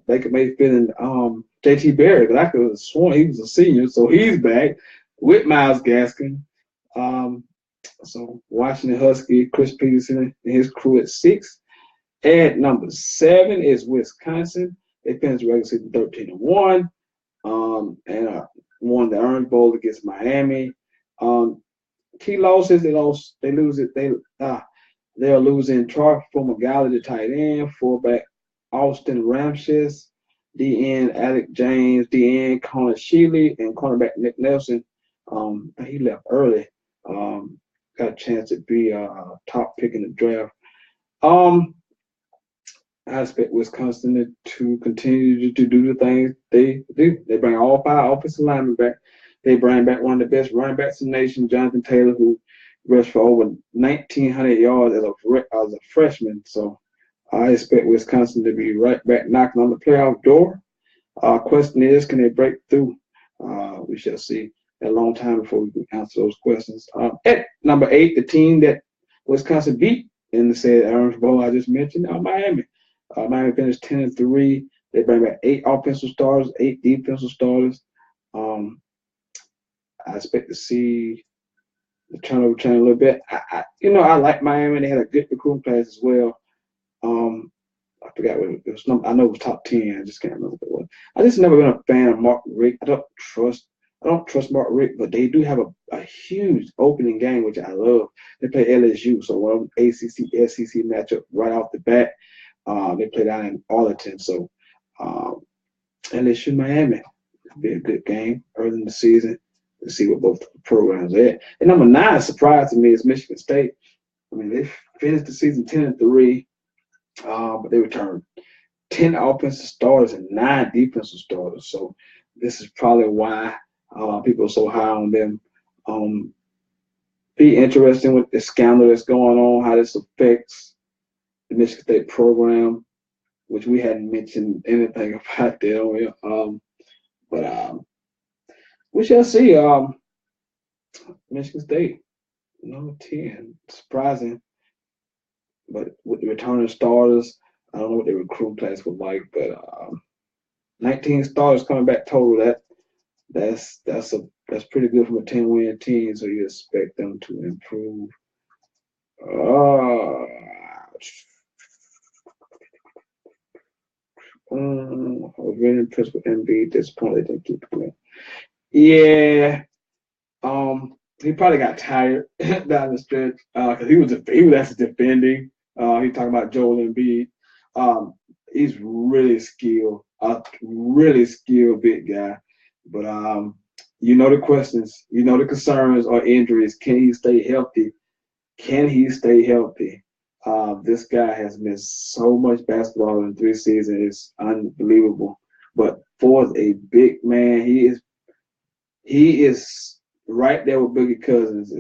Baker Mayfield and J.T. Barry, but I could have sworn he was a senior, so he's back with Myles Gaskin. So Washington Husky, Chris Peterson and his crew at 6. At number 7 is Wisconsin. They finished the regular season 13-1, and won the Orange Bowl against Miami. Key losses, they lose it. They're losing Troy Fumagalli, the tight end, fullback Austin Ramshes, DN Alec James, DN Connor Shealy, and cornerback Nick Nelson. He left early. Got a chance to be a top pick in the draft. I expect Wisconsin to continue to do the things they do. They bring all 5 offensive linemen back. They bring back one of the best running backs in the nation, Jonathan Taylor, who rushed for over 1,900 yards as a freshman. So I expect Wisconsin to be right back knocking on the playoff door. Question is, can they break through? We shall see. A long time before we can answer those questions. At number 8, the team that Wisconsin beat in the said Orange Bowl I just mentioned, Miami. Miami finished 10-3. They bring back 8 offensive starters, 8 defensive starters. I expect to see the turnover trend a little bit. I like Miami. They had a good recruiting class as well. I forgot what it was. I know it was top 10. I just can't remember what it was. I just never been a fan of Mark Richt. I don't trust Mark Richt, but they do have a huge opening game, which I love. They play LSU, so one of them ACC SEC matchup right off the bat. They play down in Arlington, so LSU Miami will be a good game early in the season to see what both programs are at. And number 9, surprise to me, is Michigan State. I mean, they finished the season 10-3, but they returned 10 offensive starters and 9 defensive starters. So this is probably why people are so high on them. Be interesting with the scandal that's going on, how this affects the Michigan State program, which we hadn't mentioned anything about there. But we shall see. Michigan State, number 10, surprising. But with the returning starters, I don't know what their recruiting class was like, but 19 starters coming back total. That's pretty good from a 10-win team. So you expect them to improve. I was really impressed with Embiid. Disappointed they didn't keep playing. Yeah. He probably got tired down the stretch because he was actually defending. He talking about Joel Embiid. He's really skilled, a really skilled big guy. But the questions, the concerns or injuries. Can he stay healthy? This guy has missed so much basketball in 3 seasons. It's unbelievable. But for a big man, he is right there with Boogie Cousins.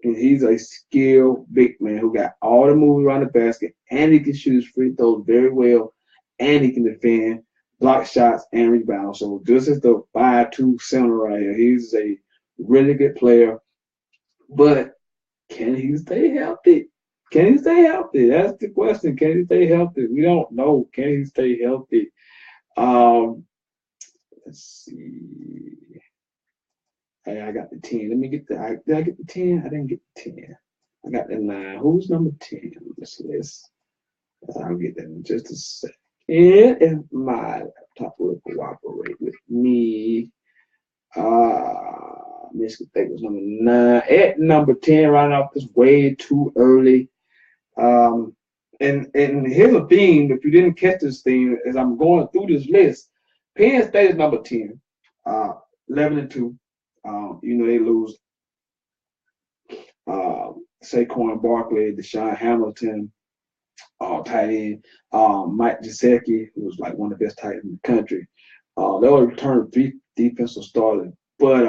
He's a skilled big man who got all the moves around the basket, and he can shoot his free throws very well, and he can defend, block shots, and rebound. So this is the 5'2" center right here. He's a really good player, but can he stay healthy? That's the question. Can he stay healthy? We don't know. Can he stay healthy? Let's see. Hey, I got the 10. Let me get did I get the 10? I didn't get the 10. I got the 9. Who's number 10 on this list? I'll get that in just a second. If my laptop will cooperate with me. Michigan State was number 9. At number 10, right off this way too early. And here's a theme. If you didn't catch this theme, as I'm going through this list, Penn State is number 10, 11-2. They lose Saquon Barkley, Deshaun Hamilton, tight end, Mike Gesicki, who was like one of the best tight ends in the country. They'll return 3 defensive starters, but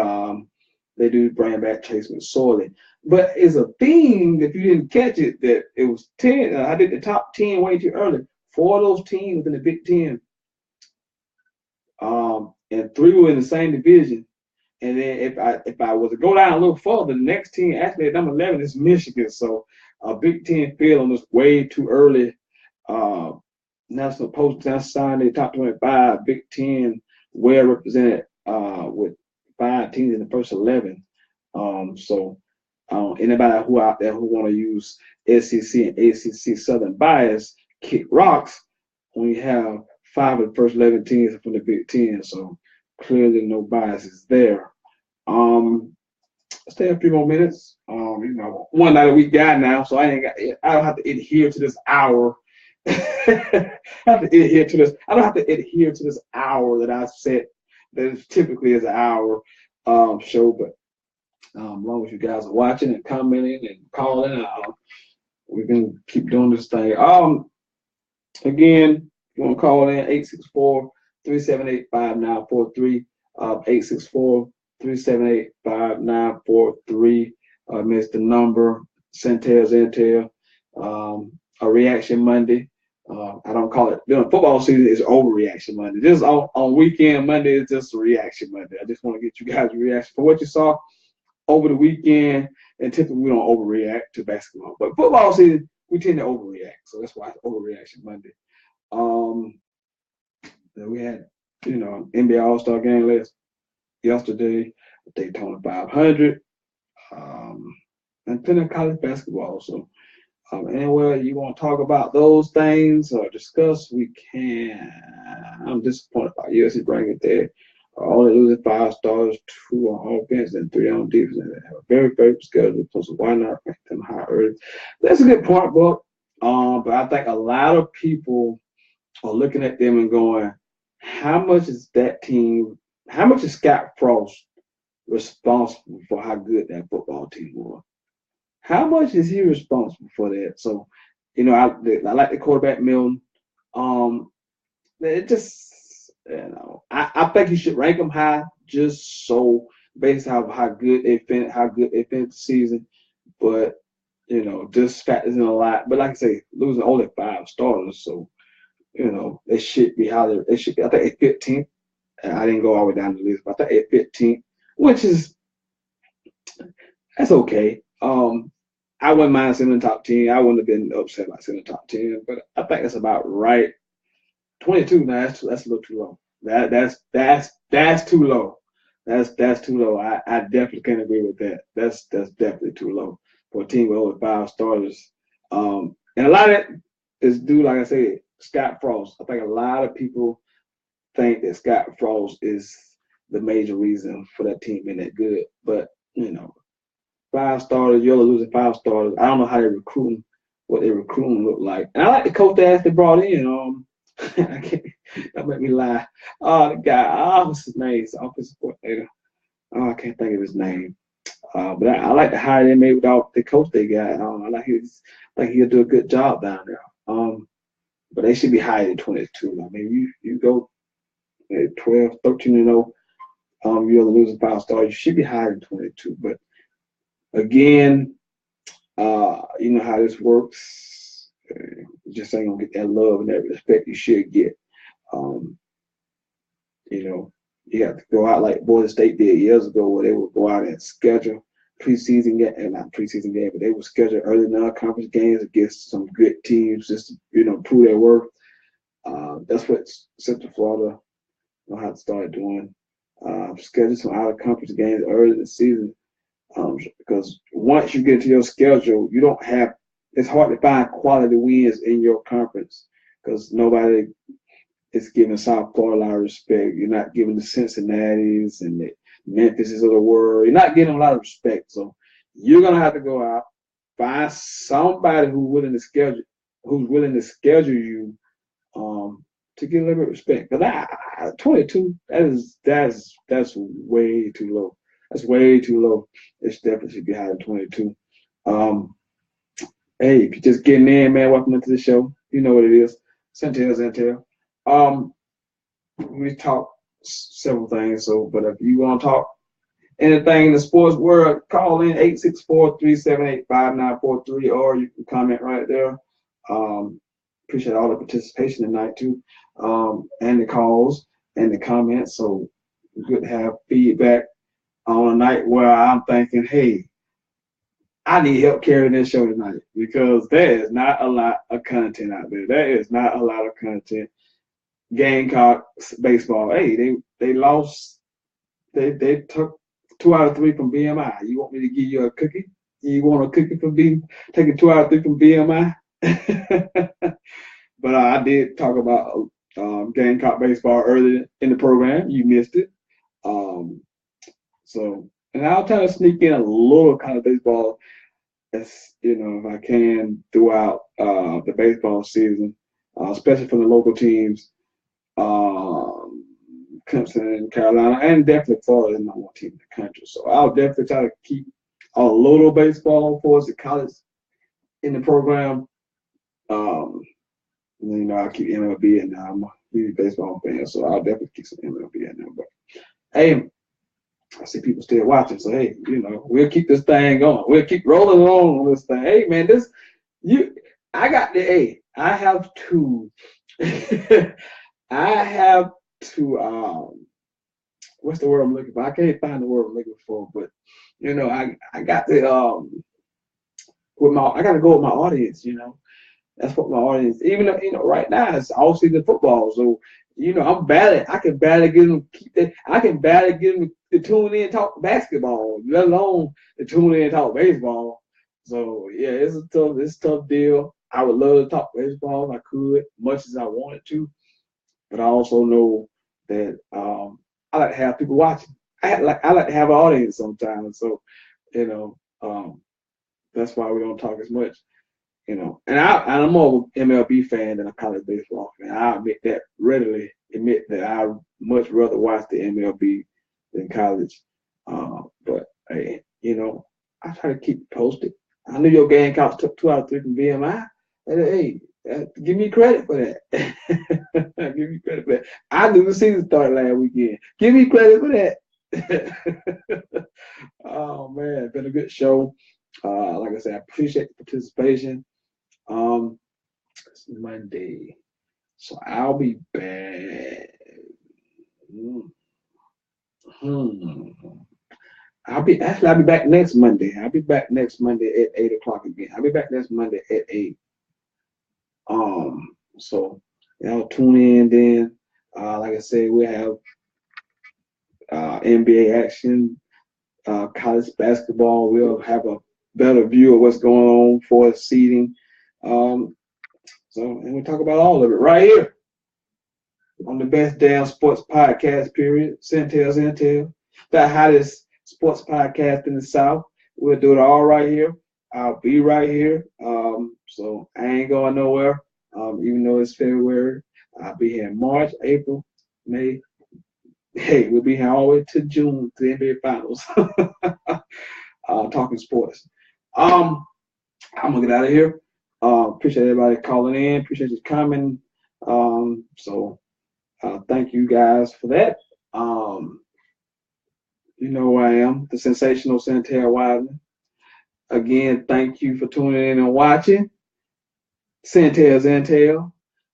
they do bring back Chase McSorley. But it's a theme, if you didn't catch it, that it was 10. I did the top 10 way too early. 4 of those teams in the Big Ten, and 3 were in the same division. And then if I was to go down a little further, the next team actually at number 11 is Michigan. So Big Ten feel on this way too early. National Post signed the top 25. Big Ten well represented with 5 teams in the first 11. Anybody who out there who want to use SEC and ACC Southern bias, kick rocks when you have 5 of the first 11 teams from the Big Ten. So clearly no biases there. Stay a few more minutes. One night a week guy now, so I don't have to adhere to this hour. I don't have to adhere to this hour that I set. That typically is an hour show, but as long as you guys are watching and commenting and calling, we can keep doing this thing. Again, you want to call in 864-378-5943, 864-378-5943. Miss the number. Sentell. A reaction Monday. I don't call it, during football season, it's overreaction Monday. This is on weekend Monday, it's just a reaction Monday. I just want to get you guys a reaction for what you saw over the weekend. and typically we don't overreact to basketball. But football season, we tend to overreact. So that's why it's Overreaction Monday. Then we had, NBA All-Star game yesterday, Daytona 500, and then college basketball. So anywhere you want to talk about those things or discuss, we can. I'm disappointed about USC bringing it there. Only losing 5 starters, 2 on offense and 3 on defense. And they have a very favorable schedule. So why not rank them high early? That's a good point, Buck. But I think a lot of people are looking at them and going, how much is that team, how much is Scott Frost responsible for how good that football team was? How much is he responsible for that? So, I like the quarterback Milton. It just, I think you should rank them high just so based on how good they finished the season. But, just factors in a lot. But like I say, losing only 5 starters, so they should be higher. They should be. I think they're 15th. I didn't go all the way down the list, but I think they're 15th, which is that's okay. I wouldn't mind seeing in the top 10. I wouldn't have been upset about seeing the top 10, but I think that's about right. 22. Now that's a little too low. That's too low. That's too low. I definitely can't agree with that. That's definitely too low for a team with over 5 starters. And a lot of it is due, like I said, Scott Frost. I think a lot of people think that Scott Frost is the major reason for that team being that good. But 5 starters, you're losing 5 starters. I don't know how they're recruiting, what their recruiting look like. And I like the coach that actually brought in. I can't, don't make me lie. Oh, the guy, what's his name? He's offensive coordinator. I can't think of his name. But I like the hire they made without the coach they got. I like he'll do a good job down there. But they should be higher than 22. I mean, you go 12, 13-0. You're losing 5 stars. You should be higher than 22. But again, you know how this works. You just ain't gonna get that love and that respect you should get. You have to go out like Boise State did years ago, where they would go out and schedule preseason game, and not preseason game, but they would schedule early non-conference games against some good teams just to prove their worth. That's what Central Florida know how to start doing. Schedule some out-of-conference games early in the season, because once you get to your schedule, you don't have. It's hard to find quality wins in your conference because nobody is giving South Florida a lot of respect. You're not giving the Cincinnatis and the Memphises of the world. You're not getting a lot of respect. So you're gonna have to go out, find somebody who's willing to schedule you to get a little bit of respect. Because 22, that's way too low. That's way too low. It's definitely should be higher than 22. Hey, if you're just getting in, man, welcome into the show. You know what it is. Sentell. We talked several things, but if you want to talk anything in the sports world, call in 864-378-5943, or you can comment right there. Appreciate all the participation tonight too, and the calls and the comments. So good to have feedback on a night where I'm thinking, hey, I need help carrying this show tonight because there is not a lot of content out there. There is not a lot of content. Gamecocks baseball. Hey, they lost. They took 2 out of 3 from BMI. You want me to give you a cookie? You want a cookie from taking 2 out of 3 from BMI? But I did talk about Gamecock baseball earlier in the program. You missed it. And I'll try to sneak in a little kind of baseball, as if I can, throughout the baseball season, especially from the local teams. Clemson, Carolina, and definitely Florida is number 1 team in the country. So I'll definitely try to keep a little baseball for us at college in the program. I'll keep MLB, and I'm a huge baseball fan, so I'll definitely keep some MLB in there. But hey, I see people still watching, so hey, we'll keep this thing going. We'll keep rolling along on this thing. Hey, man, I have to. I have to what's the word I'm looking for? I can't find the word I'm looking for, but you know, I got to I got to go with my audience. You know, that's what my audience. Even though you know, right now it's all season football, so you know, I can barely get them I can barely get them to tune in and talk basketball, let alone to tune in and talk baseball. So yeah, it's a tough deal. I would love to talk baseball if I could, much as I wanted to, but I also know that I like to have people watching. I like to have an audience sometimes. So you know, that's why we don't talk as much. You know, and I'm more of an MLB fan than a college baseball fan. I readily admit that I much rather watch the MLB than college. But hey, you know, I try to keep posted. I knew your Gamecocks took 2 out of 3 from BMI. And hey, give me credit for that. Give me credit for that. I knew the season started last weekend. Give me credit for that. Oh man, it's been a good show. Like I said, I appreciate the participation. It's Monday, so I'll be back. Hmm. I'll be back next Monday. I'll be back next Monday at 8 o'clock again. I'll be back next Monday at 8. So y'all tune in then. Like I said, we'll have NBA action, college basketball. We'll have a better view of what's going on for seeding. And we'll talk about all of it right here on the best damn sports podcast, period. Sentell, the hottest sports podcast in the South. We'll do it all right here. I'll be right here. So I ain't going nowhere. Even though it's February, I'll be here in March, April, May. Hey, we'll be here all the way to June to the NBA Finals. Talking sports. I'm gonna get out of here. Appreciate everybody calling in. Appreciate you coming. Thank you guys for that. You know who I am, the sensational Sentell Wiseman. Again, thank you for tuning in and watching. Sentell.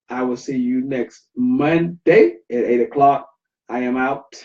I will see you next Monday at 8 o'clock. I am out.